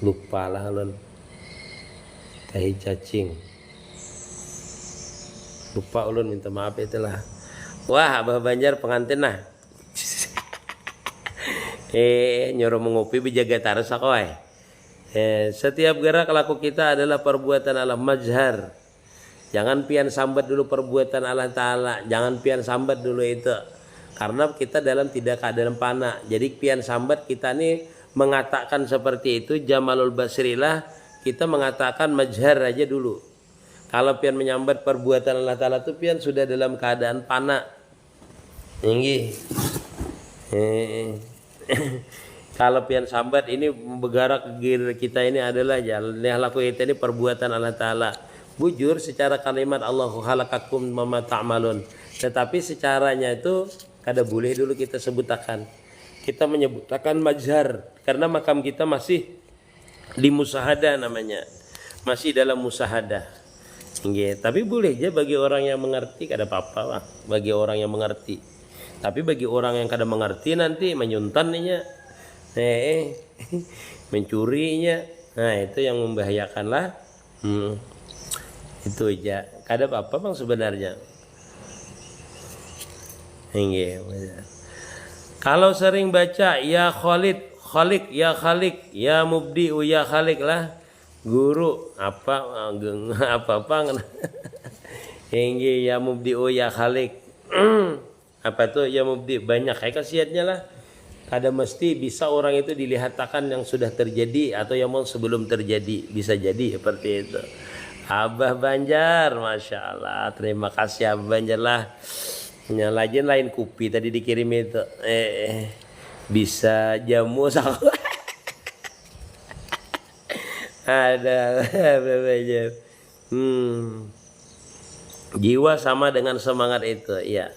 Lupa lah ulun. Teh cacing. Lupa ulun, minta maaf itulah. Wah, Abah Banjar pengantin nah. Nyuruh mengopi berjaga tarus aku. Setiap gerak laku kita adalah perbuatan Allah mazhar. Jangan pian sambat dulu perbuatan Allah Ta'ala. Jangan pian sambat dulu itu. Karena kita tidak keadaan pana. Jadi pian sambat kita nih mengatakan seperti itu. Jamalul Basrilah kita mengatakan majhar aja dulu. Kalau pian menyambat perbuatan Allah Ta'ala itu pian sudah dalam keadaan pana. Tinggi. Kalau pian sambat ini bergerak kita ini adalah jalan laku kita ini perbuatan Allah Ta'ala. Bujur secara kalimat Allahu khalaqakum mama ta'malun. Tetapi secaranya itu kada boleh dulu kita sebutakan. Kita menyebutakan majhar karena makam kita masih di musahada namanya. Masih dalam musahada. Tapi boleh aja bagi orang yang mengerti, kada apa-apa lah. Bagi orang yang mengerti. Tapi bagi orang yang kada mengerti nanti menyuntaninya, mencurinya, nah itu yang membahayakan lah. Itu aja, kada apa-apa bang sebenarnya. Kalau sering baca ya Khalid, Khalik, ya Khalik, ya Mubdi'u, ya Khalik lah, guru apa hingga ya Mubdi'u, ya Khalik. Apa tuh ya Mubdi? Banyak khasiatnya lah. Kada mesti bisa orang itu dilihatkan yang sudah terjadi atau yang mau sebelum terjadi, bisa jadi seperti itu. Abah Banjar, Masya Allah, terima kasih Abah Banjar lah. Nyalain lain kopi tadi dikirim itu, bisa jamu sama. Ada Abah Banjar. Jiwa sama dengan semangat itu, ya.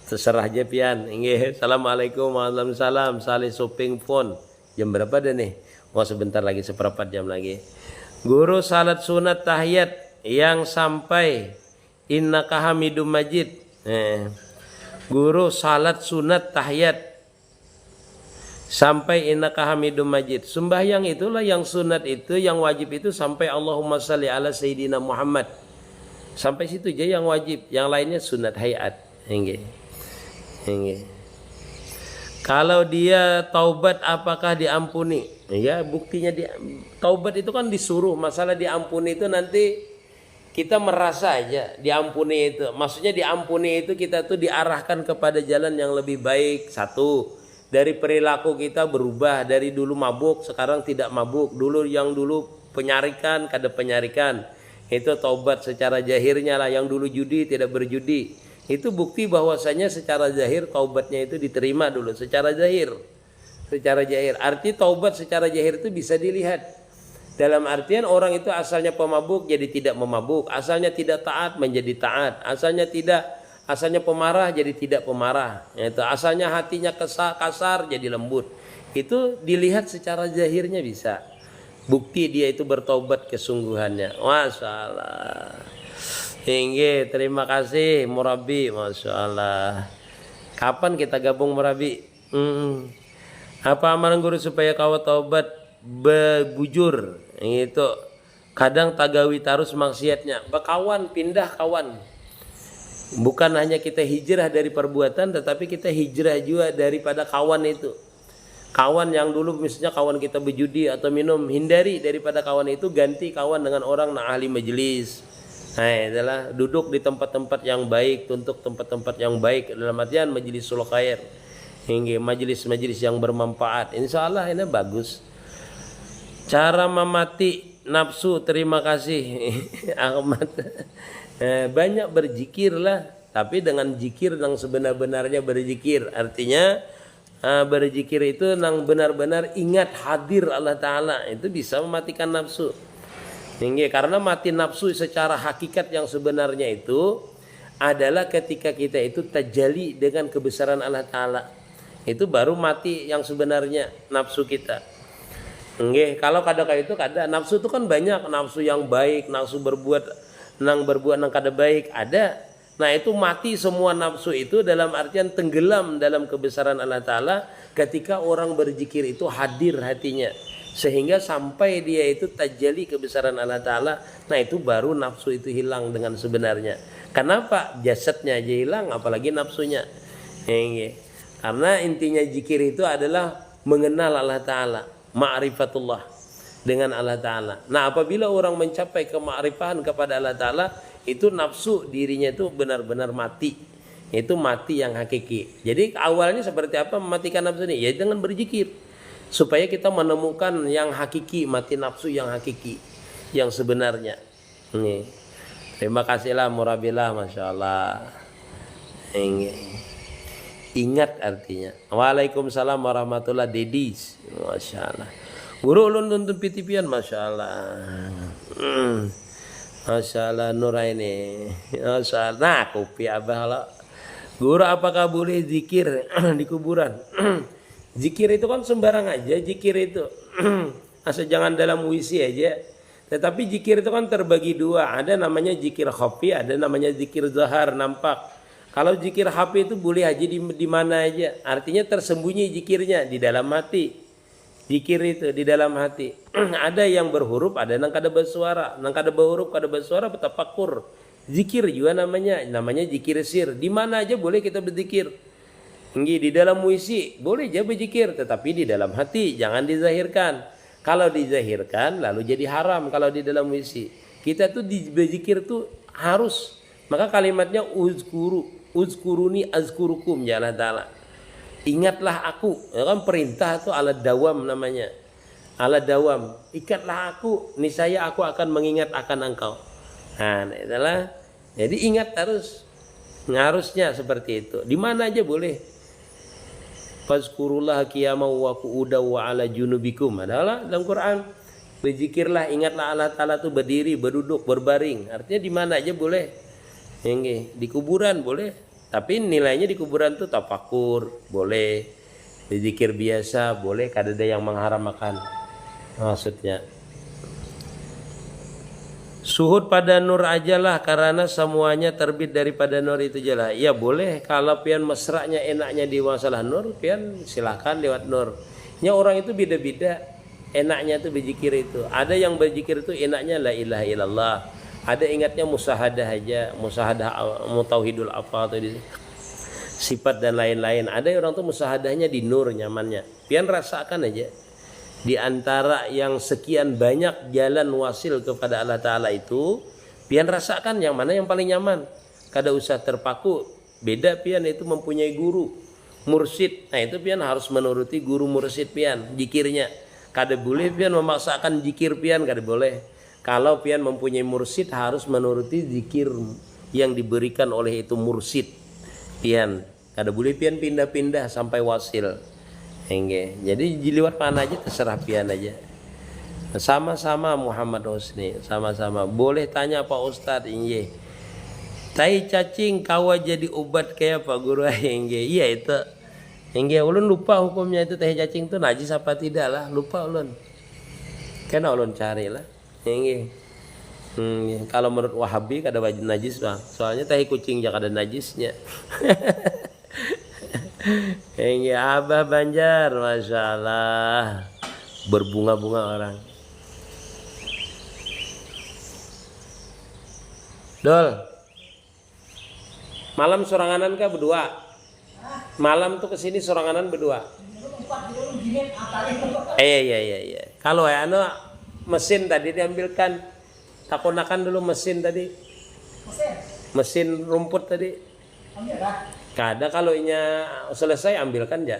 Terserah aja pian. Assalamualaikum warahmatullahi wabarakatuh. Salih Suping Phone. Jam berapa dah nih? Sebentar lagi, seperempat jam lagi. Guru salat sunat tahiyat yang sampai innaka hamidum majid. Guru salat sunat tahiyat sampai innaka hamidum majid. Sembahyang itulah yang sunat itu, yang wajib itu sampai Allahumma salli ala sayyidina Muhammad. Sampai situ aja yang wajib, yang lainnya sunat hayat. Kalau dia taubat apakah diampuni? Ya, buktinya taubat itu kan disuruh. Masalah diampuni itu nanti kita merasa aja diampuni itu. Maksudnya diampuni itu kita tuh diarahkan kepada jalan yang lebih baik. Satu, dari perilaku kita berubah, dari dulu mabuk sekarang tidak mabuk. Dulu penyarikan kada penyarikan. Itu taubat secara zahirnya lah. Yang dulu judi tidak berjudi. Itu bukti bahwasanya secara zahir taubatnya itu diterima dulu secara zahir. Secara zahir. Arti taubat secara zahir itu bisa dilihat. Dalam artian orang itu asalnya pemabuk jadi tidak memabuk, asalnya tidak taat menjadi taat, asalnya pemarah jadi tidak pemarah. Itu asalnya hatinya kasar jadi lembut. Itu dilihat secara zahirnya bisa. Bukti dia itu bertaubat kesungguhannya. Masyaallah. Hingga terima kasih Murabi, Masya Allah. Kapan kita gabung Murabi? Apa amalan guru supaya kau taubat bebujur? Itu kadang tagawi tarus maksiatnya. Berkawan, pindah kawan. Bukan hanya kita hijrah dari perbuatan, tetapi kita hijrah juga daripada kawan itu. Kawan yang dulu misalnya kawan kita berjudi atau minum, hindari daripada kawan itu, ganti kawan dengan orang yang ahli majelis. Nah, adalah duduk di tempat-tempat yang baik, untuk tempat-tempat yang baik dalam artian majlisul khair, hingga majelis-majelis yang bermanfaat. Insya Allah ini bagus. Cara memati nafsu, terima kasih Ahmad. Banyak berzikirlah, tapi dengan zikir yang sebenar-benarnya berzikir. Artinya berzikir itu yang benar-benar ingat hadir Allah Ta'ala, itu bisa mematikan nafsu. Karena mati nafsu secara hakikat yang sebenarnya itu adalah ketika kita itu tajalli dengan kebesaran Allah Ta'ala. Itu baru mati yang sebenarnya nafsu kita. Kalau kadang-kadang itu nafsu itu kan banyak, nafsu yang baik, nafsu berbuat nang kada baik ada. Nah, itu mati semua nafsu itu dalam artian tenggelam dalam kebesaran Allah Ta'ala ketika orang berzikir itu hadir hatinya, sehingga sampai dia itu tajalli kebesaran Allah Ta'ala. Nah, itu baru nafsu itu hilang dengan sebenarnya. Kenapa? Jasadnya aja hilang, apalagi nafsunya. Karena intinya zikir itu adalah mengenal Allah Ta'ala, ma'rifatullah dengan Allah Ta'ala. Nah, apabila orang mencapai kemakrifan kepada Allah Ta'ala, itu nafsu dirinya itu benar-benar mati. Itu mati yang hakiki. Jadi awalnya seperti apa mematikan nafsu ini? Ya dengan berzikir, supaya kita menemukan yang hakiki, mati nafsu yang hakiki, yang sebenarnya. Ini. Terima kasihlah murabilah, masya Allah. Ini. Ingat artinya. Waalaikumsalam warahmatullahi dedis. Masya Allah. Guru ulun tuntun pitipian, masya Allah. Masya Allah Nuraini. Masya Allah. Nah, kopi abah lah. Guru, apakah boleh zikir di kuburan? Zikir itu kan sembarang aja. Zikir itu asal jangan dalam WC aja. Tetapi zikir itu kan terbagi dua. Ada namanya zikir khafi, ada namanya zikir zahar, nampak. Kalau zikir khafi itu boleh aja di mana aja. Artinya tersembunyi zikirnya di dalam hati. Zikir itu di dalam hati. Ada yang berhuruf, ada yang kada bersuara. Yang kada berhuruf, kada bersuara, bertafakur. Zikir juga namanya zikir sir. Di mana aja boleh kita berzikir. Di dalam WC boleh aja berzikir, tetapi di dalam hati, jangan dizahirkan. Kalau dizahirkan lalu jadi haram. Kalau di dalam WC, kita tuh berzikir tuh harus. Maka kalimatnya uzkuruni azkurukum, ya Allah Ta'ala. Ingatlah aku, ya kan perintah itu ala dawam namanya. Ala dawam, ikatlah aku, niscaya aku akan mengingat akan engkau. Nah, itulah. Jadi ingat terus. Harusnya seperti itu. Di mana aja boleh. Fazkurullah qiyama wa qu'uda wa ala junubikum. Adalah dalam Quran. Berzikirlah, ingatlah Allah Ta'ala itu berdiri, berduduk, berbaring. Artinya di mana aja boleh. Di kuburan boleh. Tapi nilainya di kuburan itu tafakur, boleh. Berzikir biasa, boleh. Kada ada yang mengharamkan. Maksudnya. Suhud pada nur aja lah, karena semuanya terbit daripada nur itu aja lah. Ya boleh, kalau pian mesranya enaknya di masalah nur, pian silakan lewat nur. Ya orang itu beda-beda enaknya itu berzikir itu. Ada yang berzikir itu enaknya la ilaha illallah. Ada ingatnya musahadah aja, musahadah mutauhidul apa atau di sifat dan lain-lain. Ada orang tuh musahadahnya di nur nyamannya. Pian rasakan aja. Di antara yang sekian banyak jalan wasil kepada Allah Ta'ala itu, pian rasakan yang mana yang paling nyaman. Kada usah terpaku. Beda pian itu mempunyai guru, mursyid. Nah itu pian harus menuruti guru mursyid pian, zikirnya. Kada boleh pian memaksakan zikir pian, kada boleh. Kalau pian mempunyai mursyid harus menuruti zikir yang diberikan oleh itu mursyid pian. Kada boleh pian pindah-pindah sampai wasil. Jadi lewat mana aja terserah pian aja. Sama-sama Muhammad Husni, sama-sama. Boleh tanya Pak Ustadz, inge. Tai cacing kawa jadi obat kayak Pak Guru inge. Iya itu. Inge ulun lupa hukumnya itu teh cacing itu najis apa tidak lah, lupa ulun. Kena ulun carilah. Kalau menurut Wahabi kada wajib najis bang, soalnya tahi kucing jangan ada najisnya. Abah Banjar, masya Allah, berbunga-bunga orang. Dol, malam soranganan kah berdua? Malam tuh kesini soranganan berdua. Iya. Kalau anu mesin tadi diambilkan, takonakan dulu mesin tadi. Mesin rumput tadi. Kada kalau inya selesai ambilkan ya.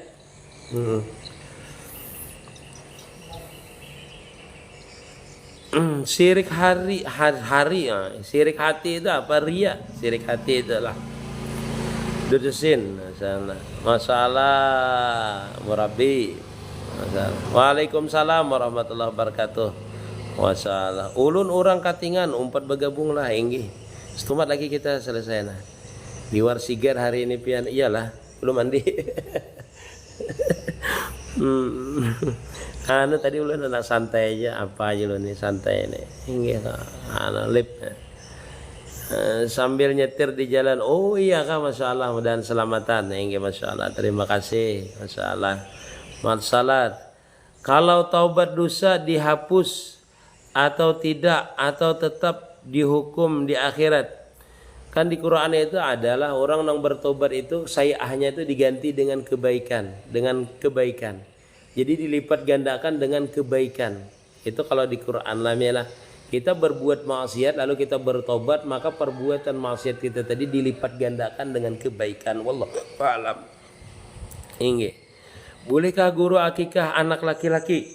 Syirik hari ya. Syirik hati itu apa? Ria. Syirik hati itulah dudusin masalah murabi. Waalaikumsalam warahmatullahi wabarakatuh. Masalah ulun orang katingan umpat bergabung lah inggih. Setumat lagi kita selesai nah. Di war sigar hari ini pian iyalah belum mandi. Anu tadi ulun anak santai aja apa aja lo nih santai nih. Inggih anu lip. Sambil nyetir di jalan, oh iya kak, masya Allah, mudah-mudahan selamatan, ya masya Allah, terima kasih, masya Allah. Masalah, kalau taubat dosa dihapus atau tidak, atau tetap dihukum di akhirat, kan di Quran itu adalah orang yang bertobat itu sayi'ahnya itu diganti dengan kebaikan, jadi dilipat gandakan dengan kebaikan. Itu kalau di Quran lah. Kita berbuat maksiat lalu kita bertobat, maka perbuatan maksiat kita tadi dilipat gandakan dengan kebaikan. Wallahu a'lam. Inggih. Bolehkah guru akikah anak laki-laki?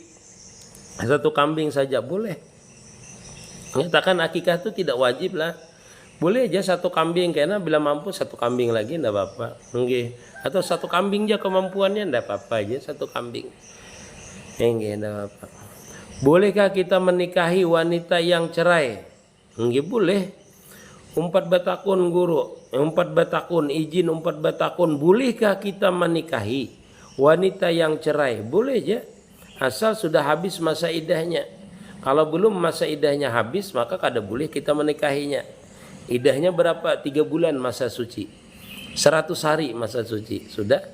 Satu kambing saja boleh. Menyatakan akikah itu tidak wajib lah. Boleh aja satu kambing, karena bila mampu satu kambing lagi enggak apa-apa. Inggih. Atau satu kambing aja kemampuannya enggak apa-apa aja satu kambing. Inggih, enggak apa-apa. Bolehkah kita menikahi wanita yang cerai? Enggak boleh. Umpat batakun guru, umpat batakun izin umpat batakun. Bolehkah kita menikahi wanita yang cerai? Boleh aja, asal sudah habis masa idahnya. Kalau belum masa idahnya habis, maka kada boleh kita menikahinya. Idahnya berapa? 3 bulan masa suci, 100 hari masa suci. Sudah.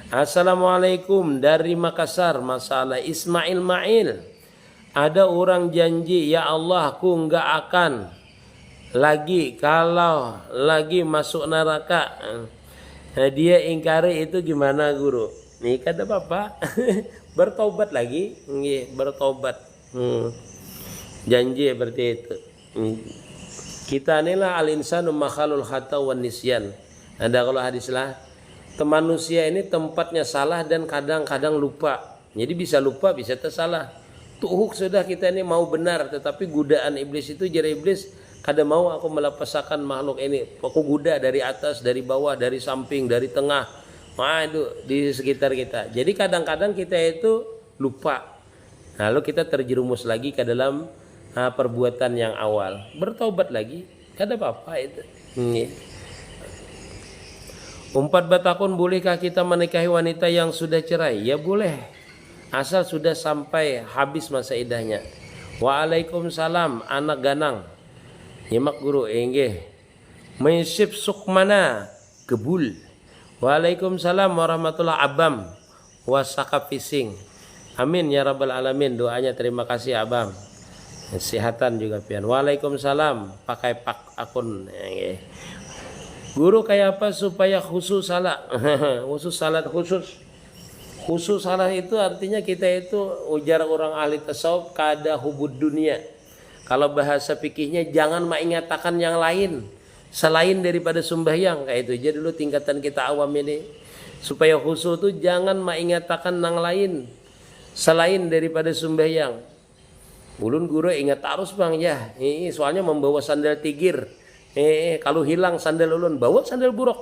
Assalamualaikum dari Makassar. Masalah Ismail Mail. Ada orang janji, ya Allah, aku enggak akan lagi kalau lagi masuk neraka. Nah, dia ingkari itu gimana guru? Nih kata bapak, bertobat lagi, bertobat. Janji seperti itu. Kita inilah al-insanu makhalul khata wan nisyan. Ada kalau hadis lah, manusia ini tempatnya salah dan kadang-kadang lupa. Jadi bisa lupa, bisa tersalah. Tuhuk sudah kita ini mau benar, tetapi godaan iblis itu jari iblis kada mau aku melepasakan makhluk ini. Aku goda dari atas, dari bawah, dari samping, dari tengah. Itu di sekitar kita. Jadi kadang-kadang kita itu lupa. Lalu kita terjerumus lagi ke dalam perbuatan yang awal. Bertobat lagi, kada apa-apa itu. Umpat batakun, bolehkah kita menikahi wanita yang sudah cerai? Ya boleh. Asal sudah sampai habis masa idahnya. Waalaikumsalam anak ganang. Nyimak guru inggih. Menyisip sukmana kebul. Waalaikumsalam warahmatullahi abam. Wasaka fising. Amin ya rabbal alamin. Doanya terima kasih abang. Kesehatan juga pian. Waalaikumsalam. Pakai pak akun. Guru kayak apa supaya khusus salat? Khusus salat khusus. Khusus salah itu artinya kita itu ujar orang ahli tasawuf kada hubud dunia. Kalau bahasa fikihnya jangan mengatakan yang lain selain daripada sembahyang, kayak itu aja dulu tingkatan kita awam ini. Supaya khusus itu jangan mengatakan yang lain selain daripada sembahyang. Ulun guru ingat terus bang ya, ini soalnya membawa sandal tigir. Kalau hilang sandal ulun bawa sandal buruk.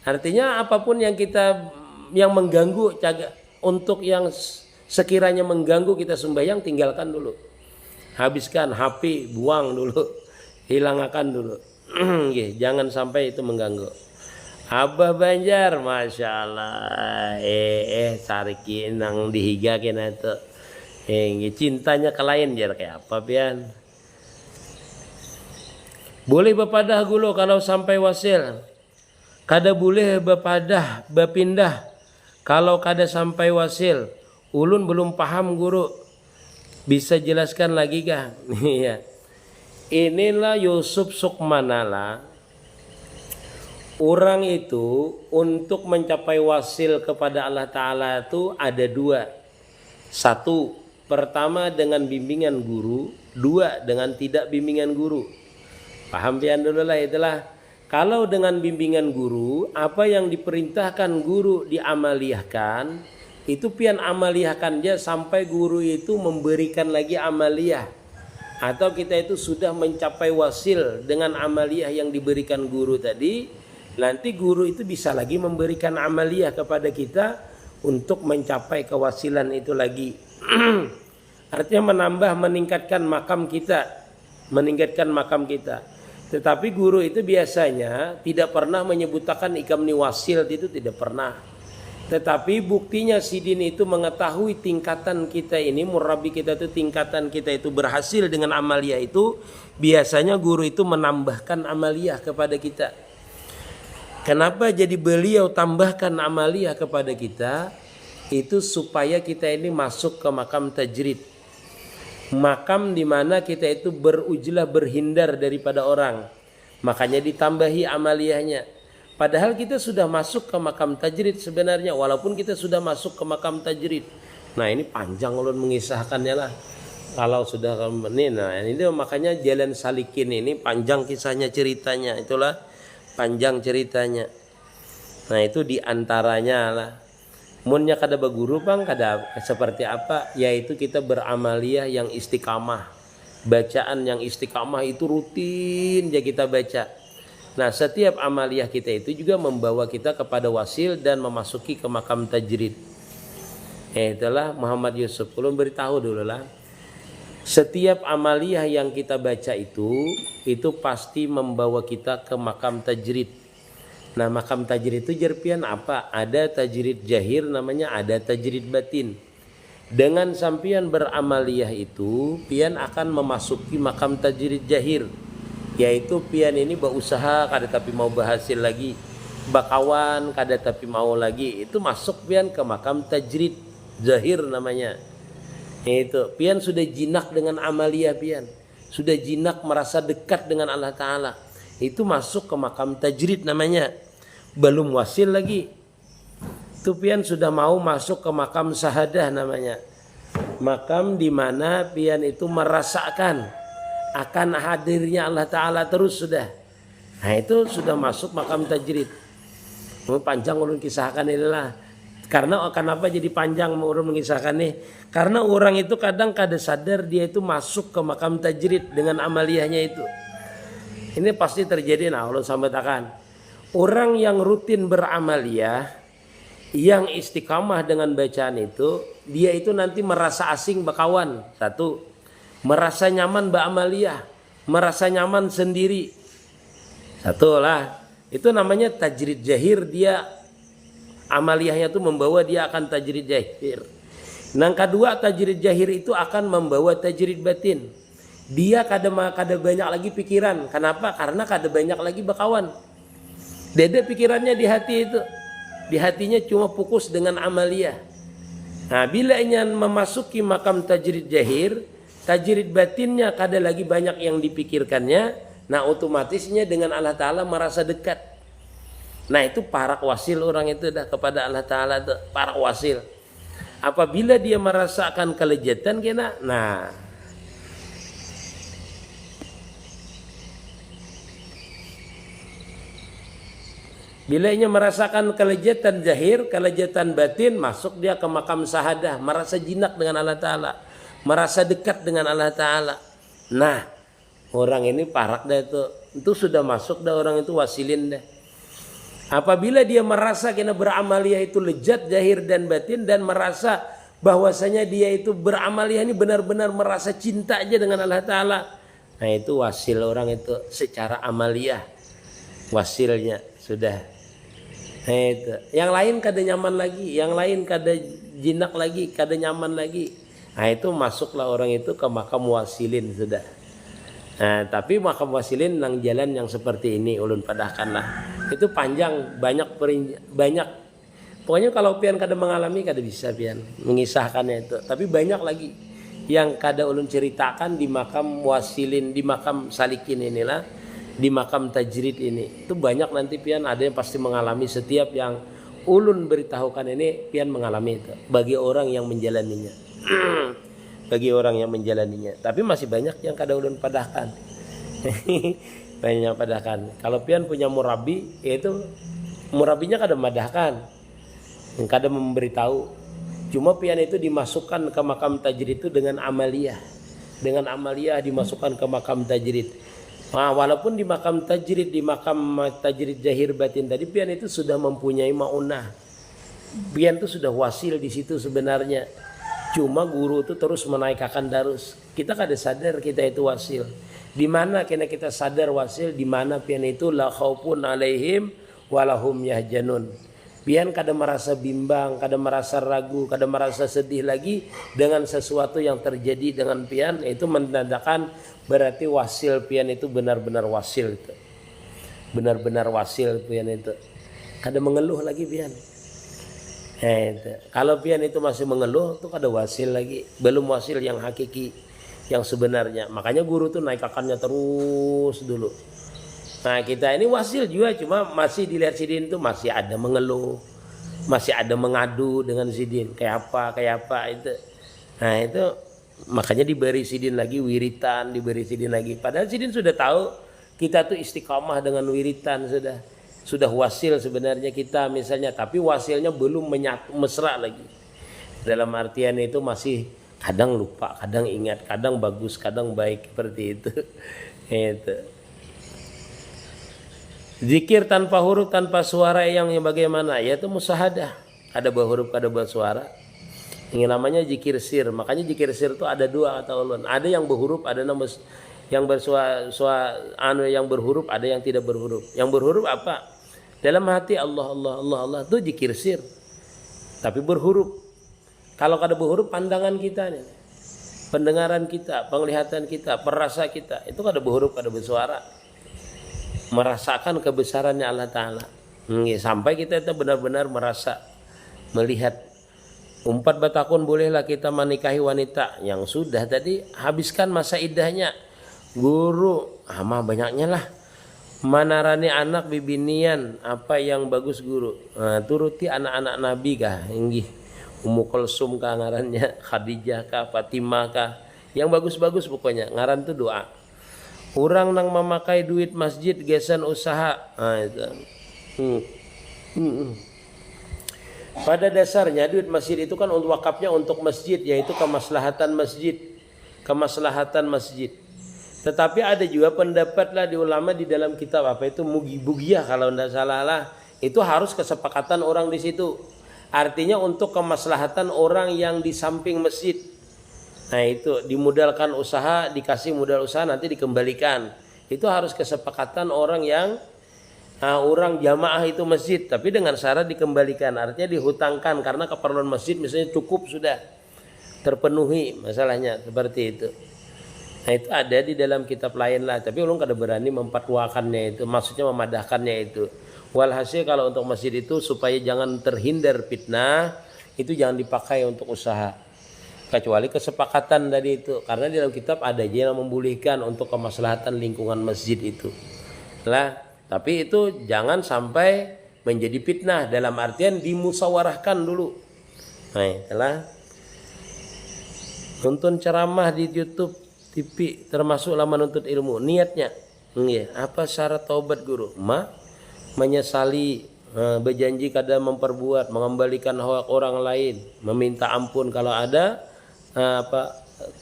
Artinya apapun yang kita yang mengganggu untuk yang sekiranya mengganggu kita sembahyang tinggalkan dulu, habiskan HP, buang dulu, hilangkan dulu. Jangan sampai itu mengganggu. Abah Banjar, masya Allah, tarikin nang dihiga kena itu, cintanya ke lain jar kayak apa pian? Boleh bepadah gulu kalau sampai wasil, kada boleh bepadah bepindah. Kalau kada sampai wasil, ulun belum paham guru. Bisa jelaskan lagi kah? Inilah Yusuf Sukmanala Orang itu untuk mencapai wasil kepada Allah Ta'ala itu ada dua. Satu, pertama dengan bimbingan guru. Dua, dengan tidak bimbingan guru. Paham pian dulu lah itulah. Kalau dengan bimbingan guru, apa yang diperintahkan guru diamaliyahkan, itu pian amaliyahkan aja sampai guru itu memberikan lagi amaliyah. Atau kita itu sudah mencapai wasil dengan amaliyah yang diberikan guru tadi, nanti guru itu bisa lagi memberikan amaliyah kepada kita untuk mencapai kewasilan itu lagi. Artinya menambah, meningkatkan makam kita, meningkatkan makam kita. Tetapi guru itu biasanya tidak pernah menyebutkan ikamni wasil, itu tidak pernah. Tetapi buktinya sidin itu mengetahui tingkatan kita ini, murabi kita itu tingkatan kita itu berhasil dengan amaliyah itu, biasanya guru itu menambahkan amaliyah kepada kita. Kenapa jadi beliau tambahkan amaliyah kepada kita? Itu supaya kita ini masuk ke makam tajrid. Makam di mana kita itu berujlah, berhindar daripada orang. Makanya ditambahi amaliyahnya. Padahal kita sudah masuk ke makam tajrid sebenarnya, walaupun kita sudah masuk ke makam tajrid. Nah, ini panjang ulun mengisahkannya lah. Kalau sudah ini, nah ini makanya jalan salikin ini panjang kisahnya, ceritanya, itulah panjang ceritanya. Nah, itu diantaranya lah. Munnya kada baguru bang, kada seperti apa? Yaitu kita beramaliyah yang istiqamah. Bacaan yang istiqamah itu rutin ya kita baca. Nah, setiap amaliyah kita itu juga membawa kita kepada wasil dan memasuki ke makam tajrid. Itulah Muhammad Yusuf. Ulun beritahu dulu lah. Setiap amaliyah yang kita baca itu pasti membawa kita ke makam tajrid. Nah, makam tajrid itu jerpian apa? Ada tajrid jahir namanya, ada tajrid batin. Dengan sampian beramaliyah itu, pian akan memasuki makam tajrid jahir. Yaitu pian ini berusaha kada tapi mau berhasil lagi. Bakawan kada tapi mau lagi. Itu masuk pian ke makam tajrid jahir namanya. Itu pian sudah jinak dengan amaliyah pian. Sudah jinak merasa dekat dengan Allah Ta'ala. Itu masuk ke makam tajrid namanya. Belum wasil lagi. Itu pian sudah mau masuk ke makam sahadah namanya. Makam di mana pian itu merasakan akan hadirnya Allah Ta'ala terus sudah. Nah, itu sudah masuk makam tajrid. Panjang ulun kisahkan inilah. Karena kenapa jadi panjang ulun mengisahkan nih? Karena orang itu kadang kada sadar dia itu masuk ke makam tajrid dengan amaliyahnya itu. Ini pasti terjadi. Nah, ulun sampaikan. Orang yang rutin beramaliyah, yang istiqamah dengan bacaan itu, dia itu nanti merasa asing bakawan. Satu, merasa nyaman beramaliyah, merasa nyaman sendiri. Satu lah, itu namanya tajrid jahir. Dia amaliyahnya itu membawa dia akan tajrid jahir. Yang kedua, tajrid jahir itu akan membawa tajrid batin. Dia kada banyak lagi pikiran. Kenapa? Karena kada banyak lagi bakawan. Dede pikirannya di hati itu. Di hatinya cuma fokus dengan amaliyah. Nah, bila ingin memasuki makam tajrid jahir, tajrid batinnya kada lagi banyak yang dipikirkannya. Nah, otomatisnya dengan Allah Ta'ala merasa dekat. Nah, itu parak wasil orang itu dah kepada Allah Ta'ala itu, parak wasil. Apabila dia merasakan kelejatan kena, nah bila ia merasakan kelejatan zahir, kelejatan batin, masuk dia ke makam sahadah, merasa jinak dengan Allah Ta'ala, merasa dekat dengan Allah Ta'ala. Nah, orang ini parak dah itu sudah masuk dah, orang itu wasilin dah. Apabila dia merasa kena beramaliyah itu lejat zahir dan batin, dan merasa bahwasanya dia itu beramaliyah ini benar-benar merasa cinta aja dengan Allah Ta'ala. Nah, itu wasil orang itu secara amaliyah, wasilnya sudah. Nah, itu. Yang lain kada nyaman lagi, yang lain kada jinak lagi, kada nyaman lagi. Nah, itu masuklah orang itu ke makam wasilin sudah. Nah, tapi makam wasilin nang jalan yang seperti ini ulun padahkanlah. Itu panjang, banyak. Pokoknya kalau pian kada mengalami kada bisa pian mengisahkannya itu. Tapi banyak lagi yang kada ulun ceritakan di makam wasilin, di makam salikin inilah. di makam tajrid ini. Itu banyak nanti pian ada yang pasti mengalami, setiap yang ulun beritahukan ini pian mengalami itu bagi orang yang menjalaninya. Bagi orang yang menjalaninya. Tapi masih banyak yang kada ulun padahkan. Banyak yang padahkan. Kalau pian punya murabi, yaitu murabinya kada madahkan, kada memberitahu. Cuma pian itu dimasukkan ke makam tajrid itu dengan amaliyah. Dengan amaliyah dimasukkan ke makam tajrid. Nah, walaupun di makam tajrid zahir batin tadi pian itu sudah mempunyai maunah. Pian itu sudah wasil di situ sebenarnya. Cuma guru itu terus menaikkan darus. Kita kada sadar kita itu wasil. Di mana kita sadar wasil, di mana pian itu la khaufun alaihim walahum yahjanun. Pian kada merasa bimbang, kada merasa ragu, kada merasa sedih lagi dengan sesuatu yang terjadi dengan pian. Itu menandakan berarti wasil pian itu benar-benar wasil itu. Benar-benar wasil pian itu. Kada mengeluh lagi pian. Itu. Kalau pian itu masih mengeluh, itu kada wasil lagi. Belum wasil yang hakiki, yang sebenarnya. Makanya guru tuh naikakannya terus dulu. Nah kita ini wasil juga, cuma masih dilihat sidin tuh masih ada mengeluh, masih ada mengadu dengan sidin kayak apa itu. Nah itu makanya diberi sidin lagi wiritan, diberi sidin lagi. Padahal sidin sudah tahu kita tuh istiqamah dengan wiritan, sudah wasil sebenarnya kita misalnya, tapi wasilnya belum menyatu mesra lagi. Dalam artian itu masih kadang lupa, kadang ingat, kadang bagus, kadang baik, seperti itu. Itu. Zikir tanpa huruf, tanpa suara yang bagaimana? Yaitu musyahadah. Ada berhuruf, ada bersuara. Ini namanya zikir sir. Makanya zikir sir itu ada dua kata ulun. Ada yang berhuruf, ada yang bersuara, yang berhuruf, ada yang tidak berhuruf. Yang berhuruf apa? Dalam hati Allah, Allah, Allah, Allah itu zikir sir. Tapi berhuruf. Kalau kada berhuruf, pandangan kita nih, pendengaran kita, penglihatan kita, perasa kita, itu kada berhuruf, kada bersuara. Merasakan kebesarannya Allah Ta'ala. Sampai kita itu benar-benar merasa, melihat. 4 tahun bolehlah kita menikahi wanita yang sudah tadi habiskan masa iddahnya. Guru, mah banyaknya lah. Manarani anak bibinian, apa yang bagus guru? Turuti anak-anak Nabi kah? Inggih. Ummu Kulsum kah ngarannya, Khadijah kah, Fatimah kah? Yang bagus-bagus pokoknya. Ngaran itu doa. Orang nang memakai duit masjid gesan usaha. Itu. Pada dasarnya duit masjid itu kan untuk wakafnya untuk masjid, yaitu kemaslahatan masjid. Kemaslahatan masjid. Tetapi ada juga pendapat lah di ulama di dalam kitab apa itu Mugi-Bugiyah kalau tidak salah lah. Itu harus kesepakatan orang di situ. Artinya untuk kemaslahatan orang yang di samping masjid. Nah itu dimodalkan usaha, dikasih modal usaha nanti dikembalikan. Itu harus kesepakatan orang yang orang jamaah itu masjid, tapi dengan syarat dikembalikan. Artinya dihutangkan karena keperluan masjid misalnya cukup sudah terpenuhi masalahnya seperti itu. Nah itu ada di dalam kitab lain lah, tapi ulun kada berani memfatwakannya itu, maksudnya memadahkannya itu. Walhasil kalau untuk masjid itu supaya jangan terhindar fitnah, itu jangan dipakai untuk usaha. Kecuali kesepakatan tadi itu, karena di dalam kitab ada aja yang membolehkan untuk kemaslahatan lingkungan masjid itu lah, tapi itu jangan sampai menjadi fitnah, dalam artian dimusawarahkan dulu. Nah itulah nonton ceramah di YouTube TV termasuklah menuntut ilmu, niatnya apa syarat taubat guru? Menyesali, berjanji kada memperbuat, mengembalikan hak orang lain, meminta ampun kalau ada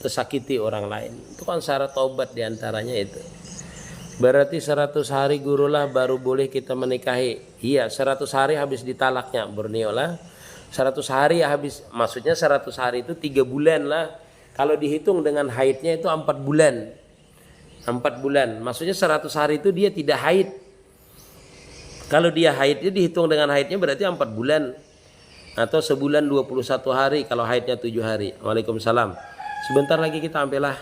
tersakiti orang lain. Itu kan syarat taubat diantaranya itu. Berarti 100 hari gurulah baru boleh kita menikahi. Iya 100 hari habis ditalaknya berniolah. 100 hari habis, maksudnya 100 hari itu 3 bulan lah. Kalau dihitung dengan haidnya itu 4 bulan. 4 bulan. Maksudnya 100 hari itu dia tidak haid. Kalau dia haid itu dihitung dengan haidnya berarti 4 bulan. Atau sebulan 21 hari kalau haidnya 7 hari. Waalaikumsalam. Sebentar lagi kita ambillah.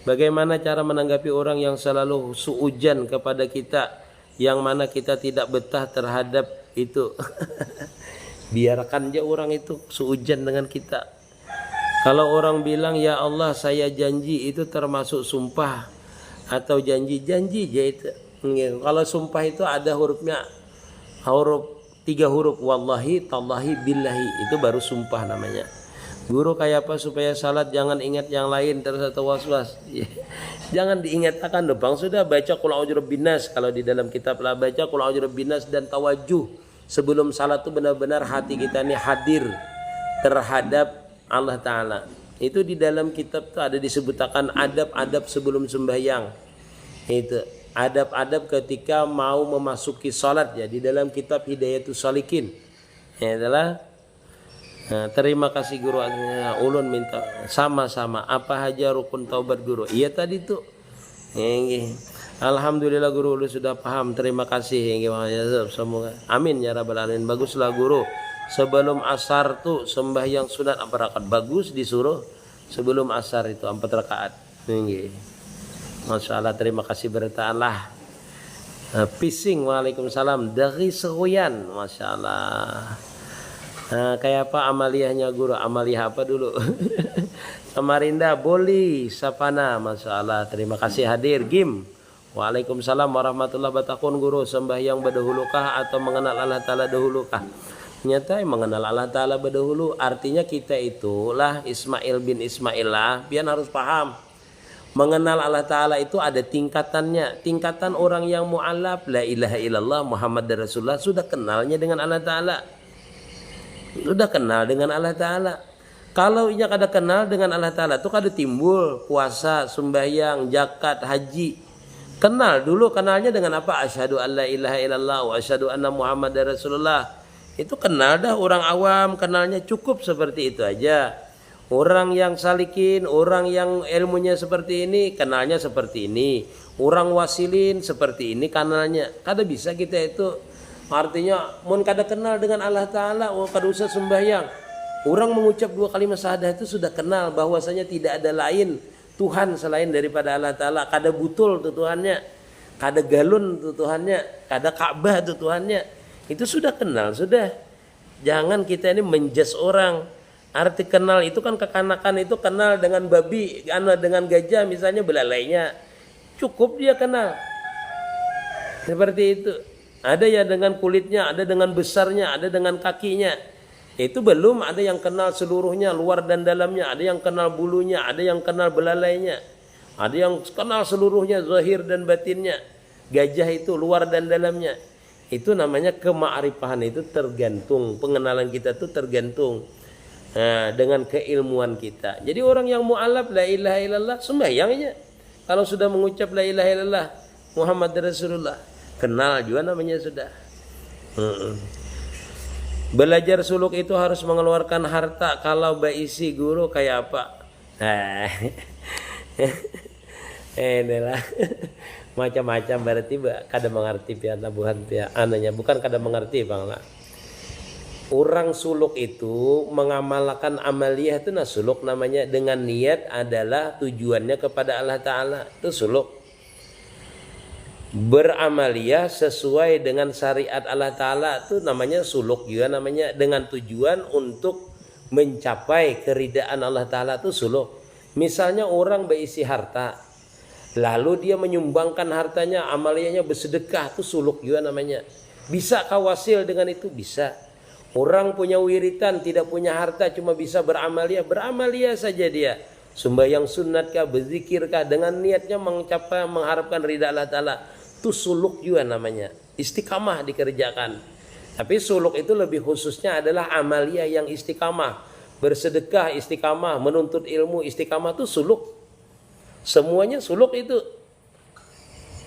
Bagaimana cara menanggapi orang yang selalu suujan kepada kita, yang mana kita tidak betah terhadap itu. Biarkan aja orang itu suujan dengan kita. Kalau orang bilang ya Allah saya janji, itu termasuk sumpah atau janji aja itu. Kalau sumpah itu ada hurufnya, huruf 3 huruf, wallahi, tallahi, billahi, itu baru sumpah namanya. Guru kayak apa supaya salat jangan ingat yang lain terus atau was-was? Jangan diingatkan dong bang, sudah baca qul a'udzu birabbinas. Kalau di dalam kitab lah baca qul a'udzu birabbinas dan tawajuh sebelum salat tuh benar-benar hati kita ini hadir terhadap Allah Ta'ala. Itu di dalam kitab tuh ada disebutkan adab-adab sebelum sembahyang. Itu adab-adab ketika mau memasuki salat ya di dalam kitab Hidayatus Shalikin. Ya adalah terima kasih guru. Ulun minta sama-sama apa aja rukun taubat guru. Iya tadi tuh. Alhamdulillah guru lu sudah paham. Terima kasih. Semoga amin ya rabbal alamin. Baguslah guru. Sebelum asar tuh sembahyang sunat 4 rakaat. Bagus disuruh sebelum asar itu 4 rakaat. Masya Allah, terima kasih bertahanlah. Pising, waalaikumsalam dari Seruyan, masya Allah. Kayak apa amaliyahnya guru? Amaliyah apa dulu? Samarinda, Boli, Sapana, masya Allah. Terima kasih hadir. Gim, waalaikumsalam warahmatullahi wabarakatuh. Guru, sembahyang berdahulukah atau mengenal Allah Ta'ala dahulukah? Ternyata mengenal Allah Ta'ala berdahulu artinya kita itulah Ismail bin Ismail lah. Biar harus paham. Mengenal Allah Ta'ala itu ada tingkatannya. Tingkatan orang yang mu'alaf, la ilaha illallah Muhammad Rasulullah, sudah kenalnya dengan Allah Ta'ala. Sudah kenal dengan Allah Ta'ala. Kalau inya kada kenal dengan Allah Ta'ala itu kada timbul puasa, sembahyang, zakat, haji. Kenal dulu, kenalnya dengan apa? Asyhadu an la ilaha illallah wa asyhadu anna Muhammad Rasulullah. Itu kenal dah orang awam, kenalnya cukup seperti itu aja. Orang yang salikin, orang yang ilmunya seperti ini, kenalnya seperti ini. Orang wasilin seperti ini kenalnya. Kada bisa kita itu. Artinya mun kada kenal dengan Allah Ta'ala, kada usah sembahyang. Orang mengucap 2 kalimat syahadah itu sudah kenal bahwasanya tidak ada lain Tuhan selain daripada Allah Ta'ala. Kada butul tuh Tuhannya, kada galun tuh Tuhannya, kada Ka'bah tuh Tuhannya. Itu sudah kenal, sudah. Jangan kita ini menjudge orang. Arti kenal itu kan kekanakan itu kenal dengan babi, dengan gajah misalnya belalainya. Cukup dia kenal. Seperti itu. Ada ya dengan kulitnya, ada dengan besarnya, ada dengan kakinya. Itu belum ada yang kenal seluruhnya, luar dan dalamnya. Ada yang kenal bulunya, ada yang kenal belalainya. Ada yang kenal seluruhnya, zahir dan batinnya. Gajah itu luar dan dalamnya. Itu namanya kema'rifahan, itu tergantung. Pengenalan kita itu tergantung dengan keilmuan kita. Jadi orang yang mu'alaf la ilaha illallah sembahyangnya. Kalau sudah mengucap la ilaha illallah Muhammad Rasulullah, kenal juga namanya sudah. Belajar suluk itu harus mengeluarkan harta. Kalau baisi guru kayak apa? Inilah macam-macam berarti kada mengerti pihak tabuhan pihak ananya, bukan kada mengerti bang lah. Orang suluk itu mengamalkan amaliyah itu suluk namanya, dengan niat adalah tujuannya kepada Allah Ta'ala, itu suluk. Beramaliyah sesuai dengan syariat Allah Ta'ala itu namanya suluk juga namanya, dengan tujuan untuk mencapai keridaan Allah Ta'ala itu suluk. Misalnya orang berisi harta, lalu dia menyumbangkan hartanya, amaliyahnya bersedekah, itu suluk juga namanya. Bisa kawasil dengan itu? Bisa. Orang punya wiritan, tidak punya harta, cuma bisa beramaliyah saja dia. Sembahyang sunat kah, berzikir kah, dengan niatnya mencapai mengharapkan ridha Allah Ta'ala. Itu suluk juga namanya. Istiqamah dikerjakan. Tapi suluk itu lebih khususnya adalah amaliyah yang istiqamah. Bersedekah istiqamah, menuntut ilmu istiqamah, itu suluk. Semuanya suluk itu.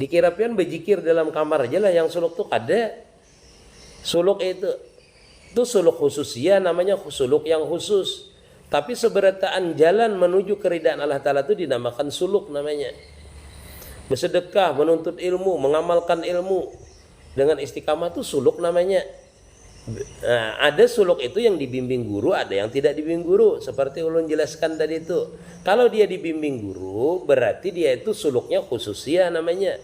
Dikira pian berzikir dalam kamar aja lah yang suluk tuh ada. Suluk itu suluk khusus ya, namanya suluk yang khusus. Tapi seberataan jalan menuju keridaan Allah Ta'ala itu dinamakan suluk namanya. Bersedekah, menuntut ilmu, mengamalkan ilmu dengan istiqamah itu suluk namanya. Nah, ada suluk itu yang dibimbing guru, ada yang tidak dibimbing guru. Seperti ulun jelaskan tadi itu. Kalau dia dibimbing guru, berarti dia itu suluknya khusus ya namanya.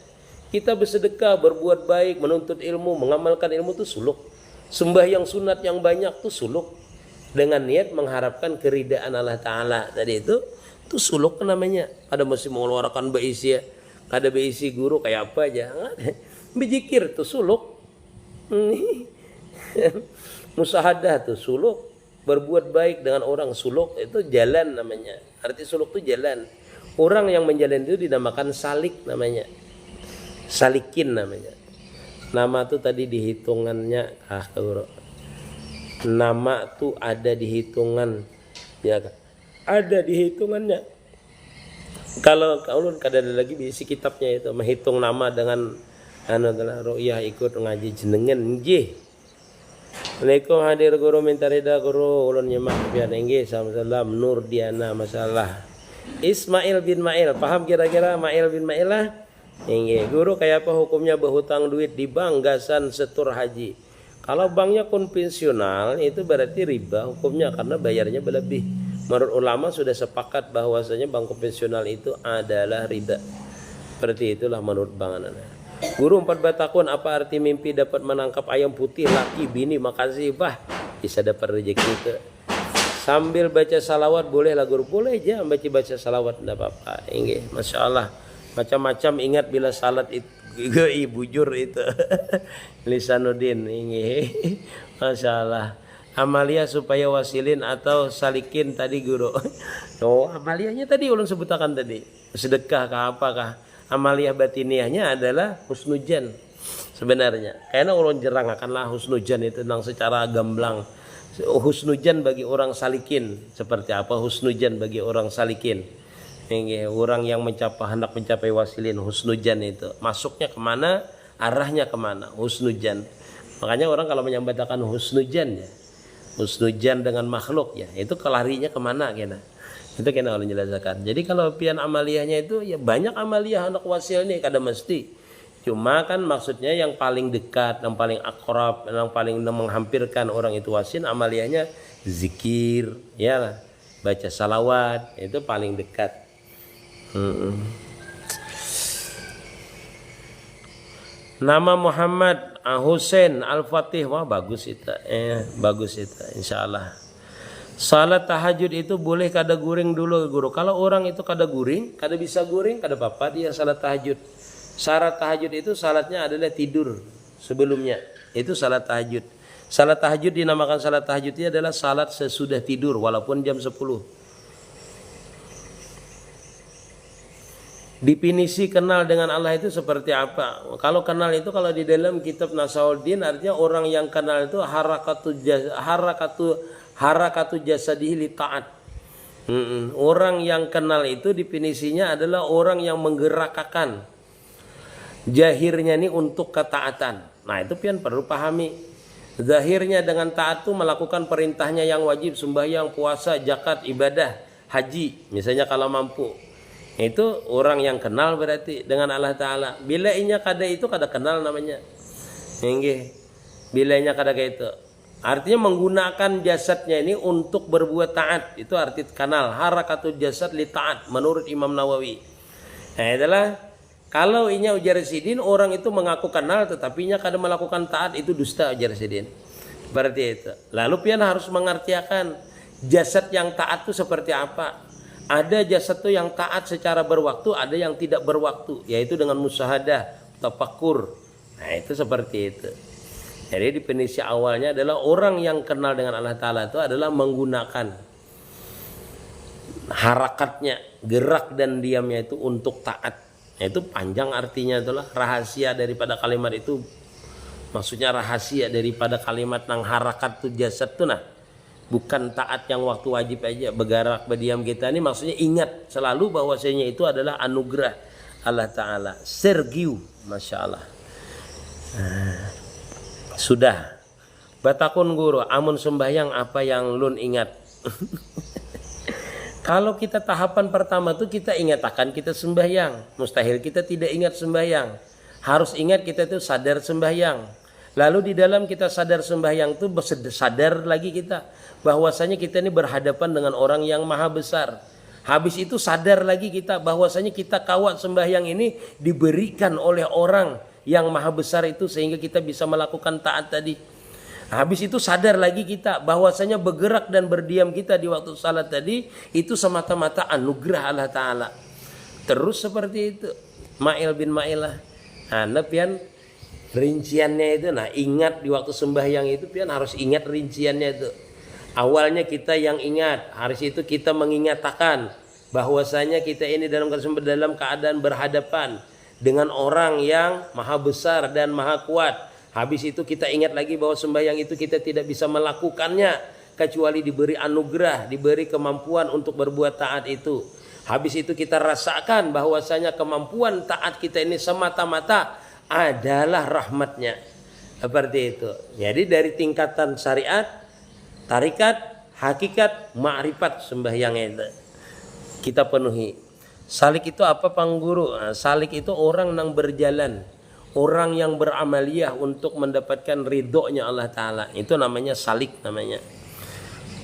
Kita bersedekah, berbuat baik, menuntut ilmu, mengamalkan ilmu itu suluk. Sembahyang sunat yang banyak tuh suluk, dengan niat mengharapkan keridaan Allah Ta'ala tadi itu suluk namanya. Ada mesti mengeluarkan baisya, kada beisi guru kayak apa aja. Bijikir tuh suluk. Musahadah tuh suluk. Berbuat baik dengan orang suluk itu jalan namanya. Arti suluk itu jalan. Orang yang menjalin itu dinamakan salik namanya. Salikin namanya. Nama tuh tadi dihitungannya guru. Nama tuh ada di hitungan, ya kan? Ada di hitungannya. Kalau ulun kada ada lagi di isi kitabnya itu menghitung nama dengan ru'yah ikut ngaji jenengan nggih. Assalamualaikum hadir guru minta rida guru ulun nyemak biar nggih salam Nur Diana masalah Ismail bin Mail paham kira-kira Mail bin Mail lah nggih guru kayak apa hukumnya berhutang duit di bank gasan setur haji. Kalau banknya konvensional itu berarti riba hukumnya karena bayarnya berlebih. Menurut ulama sudah sepakat bahwasanya bank konvensional itu adalah riba. Seperti itulah menurut Bang Anana. Guru 4 batakun apa arti mimpi dapat menangkap ayam putih laki bini makasih bah bisa dapat rezeki itu. Sambil baca salawat boleh lah guru boleh aja baca salawat tidak apa-apa. Nggih masyaallah macam-macam ingat bila salat itu bujur itu Lisanuddin nggih masyaallah. Amalia supaya wasilin atau salikin tadi guru. Oh, amaliahnya tadi ulun sebutakan tadi. Sedekah kah apakah? Amaliah batiniahnya adalah husnujan sebenarnya. Karena ulun jerang akanlah husnujan itu tentang secara gamblang. Husnujan bagi orang salikin seperti apa husnujan bagi orang salikin? Ini orang yang hendak mencapai wasilin husnujan itu masuknya kemana? Arahnya kemana? Husnujan. Makanya orang kalau menyambatakan husnujan ya. Husnujan dengan makhluk ya itu kelarinya kemana kena itu kena oleh jelaskan. Jadi kalau pian amaliyahnya itu ya banyak amaliyah anak wasil ini kada mesti cuma kan maksudnya yang paling dekat yang paling akrab yang paling menghampirkan orang itu wasil amaliyahnya zikir ya baca salawat itu paling dekat. Nama Muhammad Husain Al-Fatih wah bagus itu bagus itu insyaallah. Salat tahajud itu boleh kada guring dulu guru. Kalau orang itu kada guring, kada bisa guring, kada apa-apa dia salat tahajud. Syarat tahajud itu salatnya adalah tidur sebelumnya. Itu salat tahajud. Salat tahajud dinamakan salat tahajud itu adalah salat sesudah tidur walaupun jam 10. Definisi kenal dengan Allah itu seperti apa? Kalau kenal itu kalau di dalam kitab Nasauddin artinya orang yang kenal itu harakatu jasadihi li ta'at. Orang yang kenal itu definisinya adalah orang yang menggerakkan jahirnya ini untuk ketaatan. Nah itu pian perlu pahami. Zahirnya dengan taat itu melakukan perintahnya yang wajib sembahyang, puasa, zakat, ibadah, haji. Misalnya kalau mampu. Itu orang yang kenal berarti dengan Allah Ta'ala. Bila inya kada itu kada kenal namanya. Nggih. Bila inya kada kayak itu. Artinya menggunakan jasadnya ini untuk berbuat taat. Itu arti kenal. Harakatul jasad li taat menurut Imam Nawawi. Nah itulah kalau inya ujar sidin orang itu mengaku kenal tetapi inya kada melakukan taat itu dusta ujar sidin. Seperti itu. Lalu pian harus mengartiakan jasad yang taat itu seperti apa. Ada jasad itu yang taat secara berwaktu, ada yang tidak berwaktu, yaitu dengan musyahadah, tafakkur. Nah itu seperti itu. Jadi definisi awalnya adalah orang yang kenal dengan Allah Ta'ala itu adalah menggunakan harakatnya, gerak dan diamnya itu untuk taat. Nah, itu panjang artinya itulah rahasia daripada kalimat itu. Maksudnya rahasia daripada kalimat nang harakat itu jasad itu nah. Bukan taat yang waktu wajib aja bergerak berdiam kita ini maksudnya ingat selalu bahwasanya itu adalah anugerah Allah Ta'ala. Sergiu Masya Allah. Sudah batakun guru amun sembahyang apa yang lun ingat. Kalau kita tahapan pertama tuh kita ingat akan kita sembahyang. Mustahil kita tidak ingat sembahyang. Harus ingat kita tuh sadar sembahyang. Lalu di dalam kita sadar sembahyang itu sadar lagi kita bahwasanya kita ini berhadapan dengan orang yang maha besar. Habis itu sadar lagi kita bahwasanya kita kawat sembahyang ini diberikan oleh orang yang maha besar itu sehingga kita bisa melakukan taat tadi. Habis itu sadar lagi kita bahwasanya bergerak dan berdiam kita di waktu salat tadi itu semata-mata anugerah Allah Ta'ala. Terus seperti itu. Ma'il bin Ma'ilah. Nah, pian rinciannya itu, nah ingat di waktu sembahyang itu pian harus ingat rinciannya itu. Awalnya kita yang ingat, hari itu kita mengingatakan bahwasanya kita ini dalam keadaan berhadapan dengan orang yang maha besar dan maha kuat. Habis itu kita ingat lagi bahwa sembahyang itu kita tidak bisa melakukannya kecuali diberi anugerah, diberi kemampuan untuk berbuat taat itu. Habis itu kita rasakan bahwasanya kemampuan taat kita ini semata-mata adalah rahmatnya. Seperti itu. Jadi dari tingkatan syariat, tarikat, hakikat, ma'rifat sembahyang itu kita penuhi. Salik itu apa Pang Guru? Nah, salik itu orang yang berjalan, orang yang beramaliyah untuk mendapatkan ridhonya Allah Ta'ala. Itu namanya salik namanya.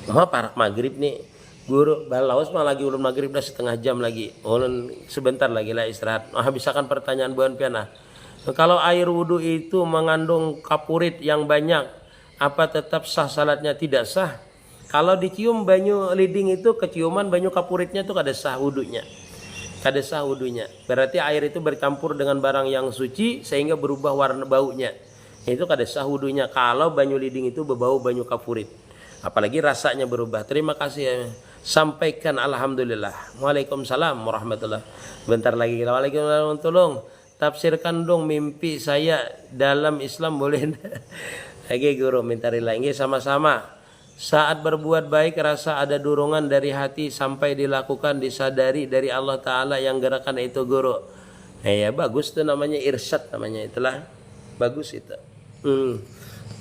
Parak maghrib nih Guru, balaos mah lagi ulun maghrib dah setengah jam lagi. Ulun sebentar lagi lah istirahat. Habiskan pertanyaan buan piana. Kalau air wudhu itu mengandung kapurit yang banyak, apa tetap sah salatnya? Tidak sah. Kalau dicium banyu liding itu keciuman banyu kapuritnya itu kada sah wudhunya. Kada sah wudhunya. Berarti air itu bercampur dengan barang yang suci sehingga berubah warna baunya. Itu kada sah wudhunya. Kalau banyu liding itu berbau banyu kapurit. Apalagi rasanya berubah. Terima kasih ya. Sampaikan alhamdulillah. Waalaikumsalam warahmatullah. Bentar lagi kita waalaikumsalam, tolong tafsirkan dong mimpi saya dalam Islam boleh? Lagi Guru minta lagi sama-sama. Saat berbuat baik rasa ada dorongan dari hati sampai dilakukan disadari dari Allah Ta'ala yang gerakan itu Guru. Ya bagus tuh namanya irsyad namanya itulah. Bagus itu.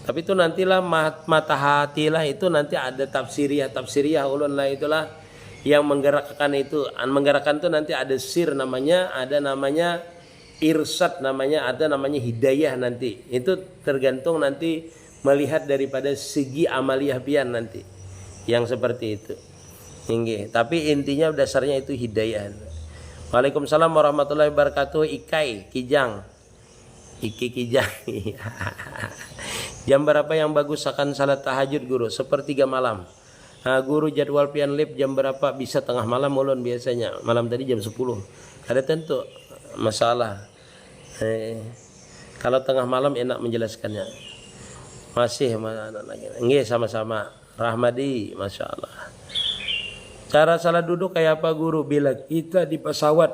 Tapi itu nantilah mata hati lah itu nanti ada tafsiriyah ulun lah itulah yang menggerakkan itu. Menggerakkan itu nanti ada sir namanya, ada namanya irsyad namanya, ada namanya hidayah nanti. Itu tergantung nanti melihat daripada segi amaliyah pian nanti yang seperti itu. Tapi intinya dasarnya itu hidayah. Waalaikumsalam warahmatullahi wabarakatuh. Ikai Kijang. Iki Kijang. Jam berapa yang bagus akan salat tahajud Guru? Sepertiga malam. Guru jadwal pian lip jam berapa? Bisa tengah malam ulun biasanya. Malam tadi jam 10. Ada tentu masalah. Kalau tengah malam enak menjelaskannya. Masih nggih sama-sama. Rahmadi, Masya Allah. Cara salat duduk kayak apa Guru? Bila kita di pesawat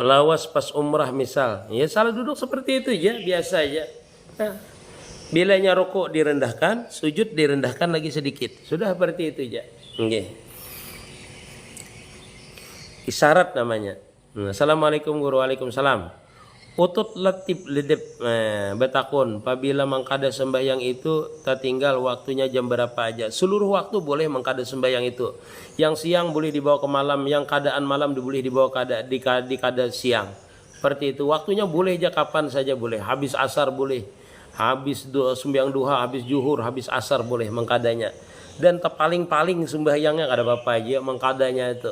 lawas pas umrah misal, ya salat duduk seperti itu aja, biasa aja. Bilanya rukuk direndahkan, sujud direndahkan lagi sedikit. Sudah seperti itu aja. Nggih. Isyarat namanya. Assalamualaikum Guru. Waalaikumsalam. Utut letip ledep betakun. Apabila mengkada sembahyang itu tertinggal waktunya jam berapa aja? Seluruh waktu boleh mengkada sembahyang itu. Yang siang boleh dibawa ke malam, yang keadaan malam boleh dibawa di kada siang. Seperti itu. Waktunya boleh aja kapan saja boleh. Habis asar boleh. Habis sembahyang duha, habis zuhur, habis asar boleh mengkadanya. Dan paling-paling sembahyangnya kada apa-apa aja mengkadanya itu.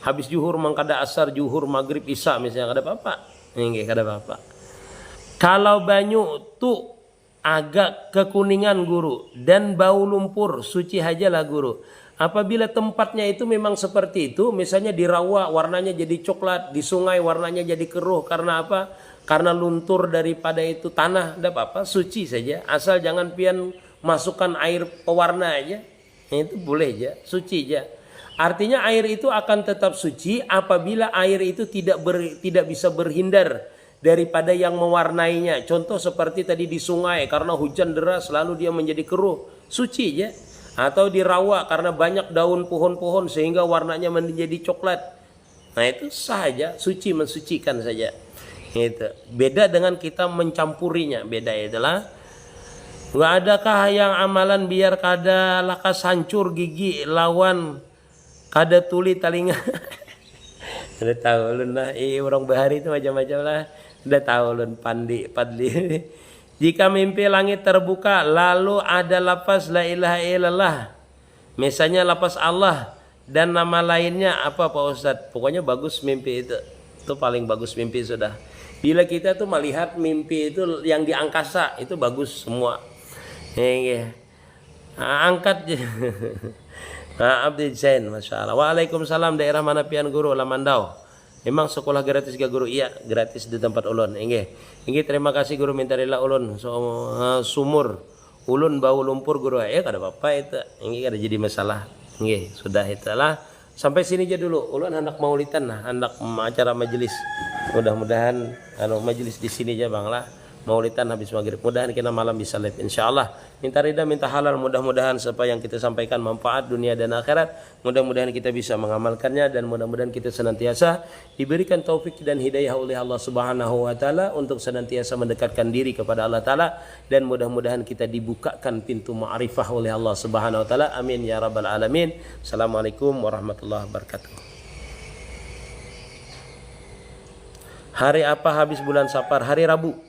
Habis zuhur mengkada asar, zuhur, maghrib, isya misalnya kada apa-apa. Enggak kada apa-apa. Kalau banyu tuh agak kekuningan Guru dan bau lumpur, suci aja lah Guru. Apabila tempatnya itu memang seperti itu, misalnya di rawa warnanya jadi coklat, di sungai warnanya jadi keruh karena apa? Karena luntur daripada itu tanah, tidak apa-apa, suci saja. Asal jangan pian masukkan air pewarna aja. Itu boleh aja, suci aja. Artinya air itu akan tetap suci apabila air itu tidak bisa berhindar daripada yang mewarnainya. Contoh seperti tadi di sungai karena hujan deras lalu dia menjadi keruh, suci ya. Atau di rawa karena banyak daun pohon-pohon sehingga warnanya menjadi coklat. Nah itu saja, suci mensucikan saja. Itu beda dengan kita mencampurinya. Beda itulah. Gak adakah yang amalan biar kada lakas hancur gigi lawan kada tuli talinga. Udah tahu lun lah, orang bahari itu macam-macam lah. Udah tahu lun padli. Jika mimpi langit terbuka lalu ada lafaz la ilaha illallah, misalnya lafaz Allah dan nama lainnya apa Pak Ustadz? Pokoknya bagus mimpi itu paling bagus mimpi sudah. Bila kita tuh melihat mimpi itu yang di angkasa itu bagus semua. Angkat. Abdi Zain, Masya Allah. Waalaikumsalam, daerah mana pian Guru? Lamandau. Memang sekolah gratis gak guru? Iya, gratis di tempat ulun. Inggih terima kasih guru minta rela ulun sumur ulun bau lumpur guru. Kada apa-apa itu. Inggih kada jadi masalah. Inggih, sudah itulah. Sampai sini aja dulu. Ulun hendak maulidan nah, hendak acara majelis. Mudah-mudahan majelis di sini aja Bang lah. Maulidan habis maghrib. Mudahan kita malam bisa live insyaallah. Minta ridha, minta halal, mudah-mudahan apa yang kita sampaikan manfaat dunia dan akhirat. Mudah-mudahan kita bisa mengamalkannya dan mudah-mudahan kita senantiasa diberikan taufik dan hidayah oleh Allah Subhanahu wa taala untuk senantiasa mendekatkan diri kepada Allah taala dan mudah-mudahan kita dibukakan pintu ma'rifah oleh Allah Subhanahu wa taala. Amin ya rabbal alamin. Assalamualaikum warahmatullahi wabarakatuh. Hari apa habis bulan Safar? Hari Rabu.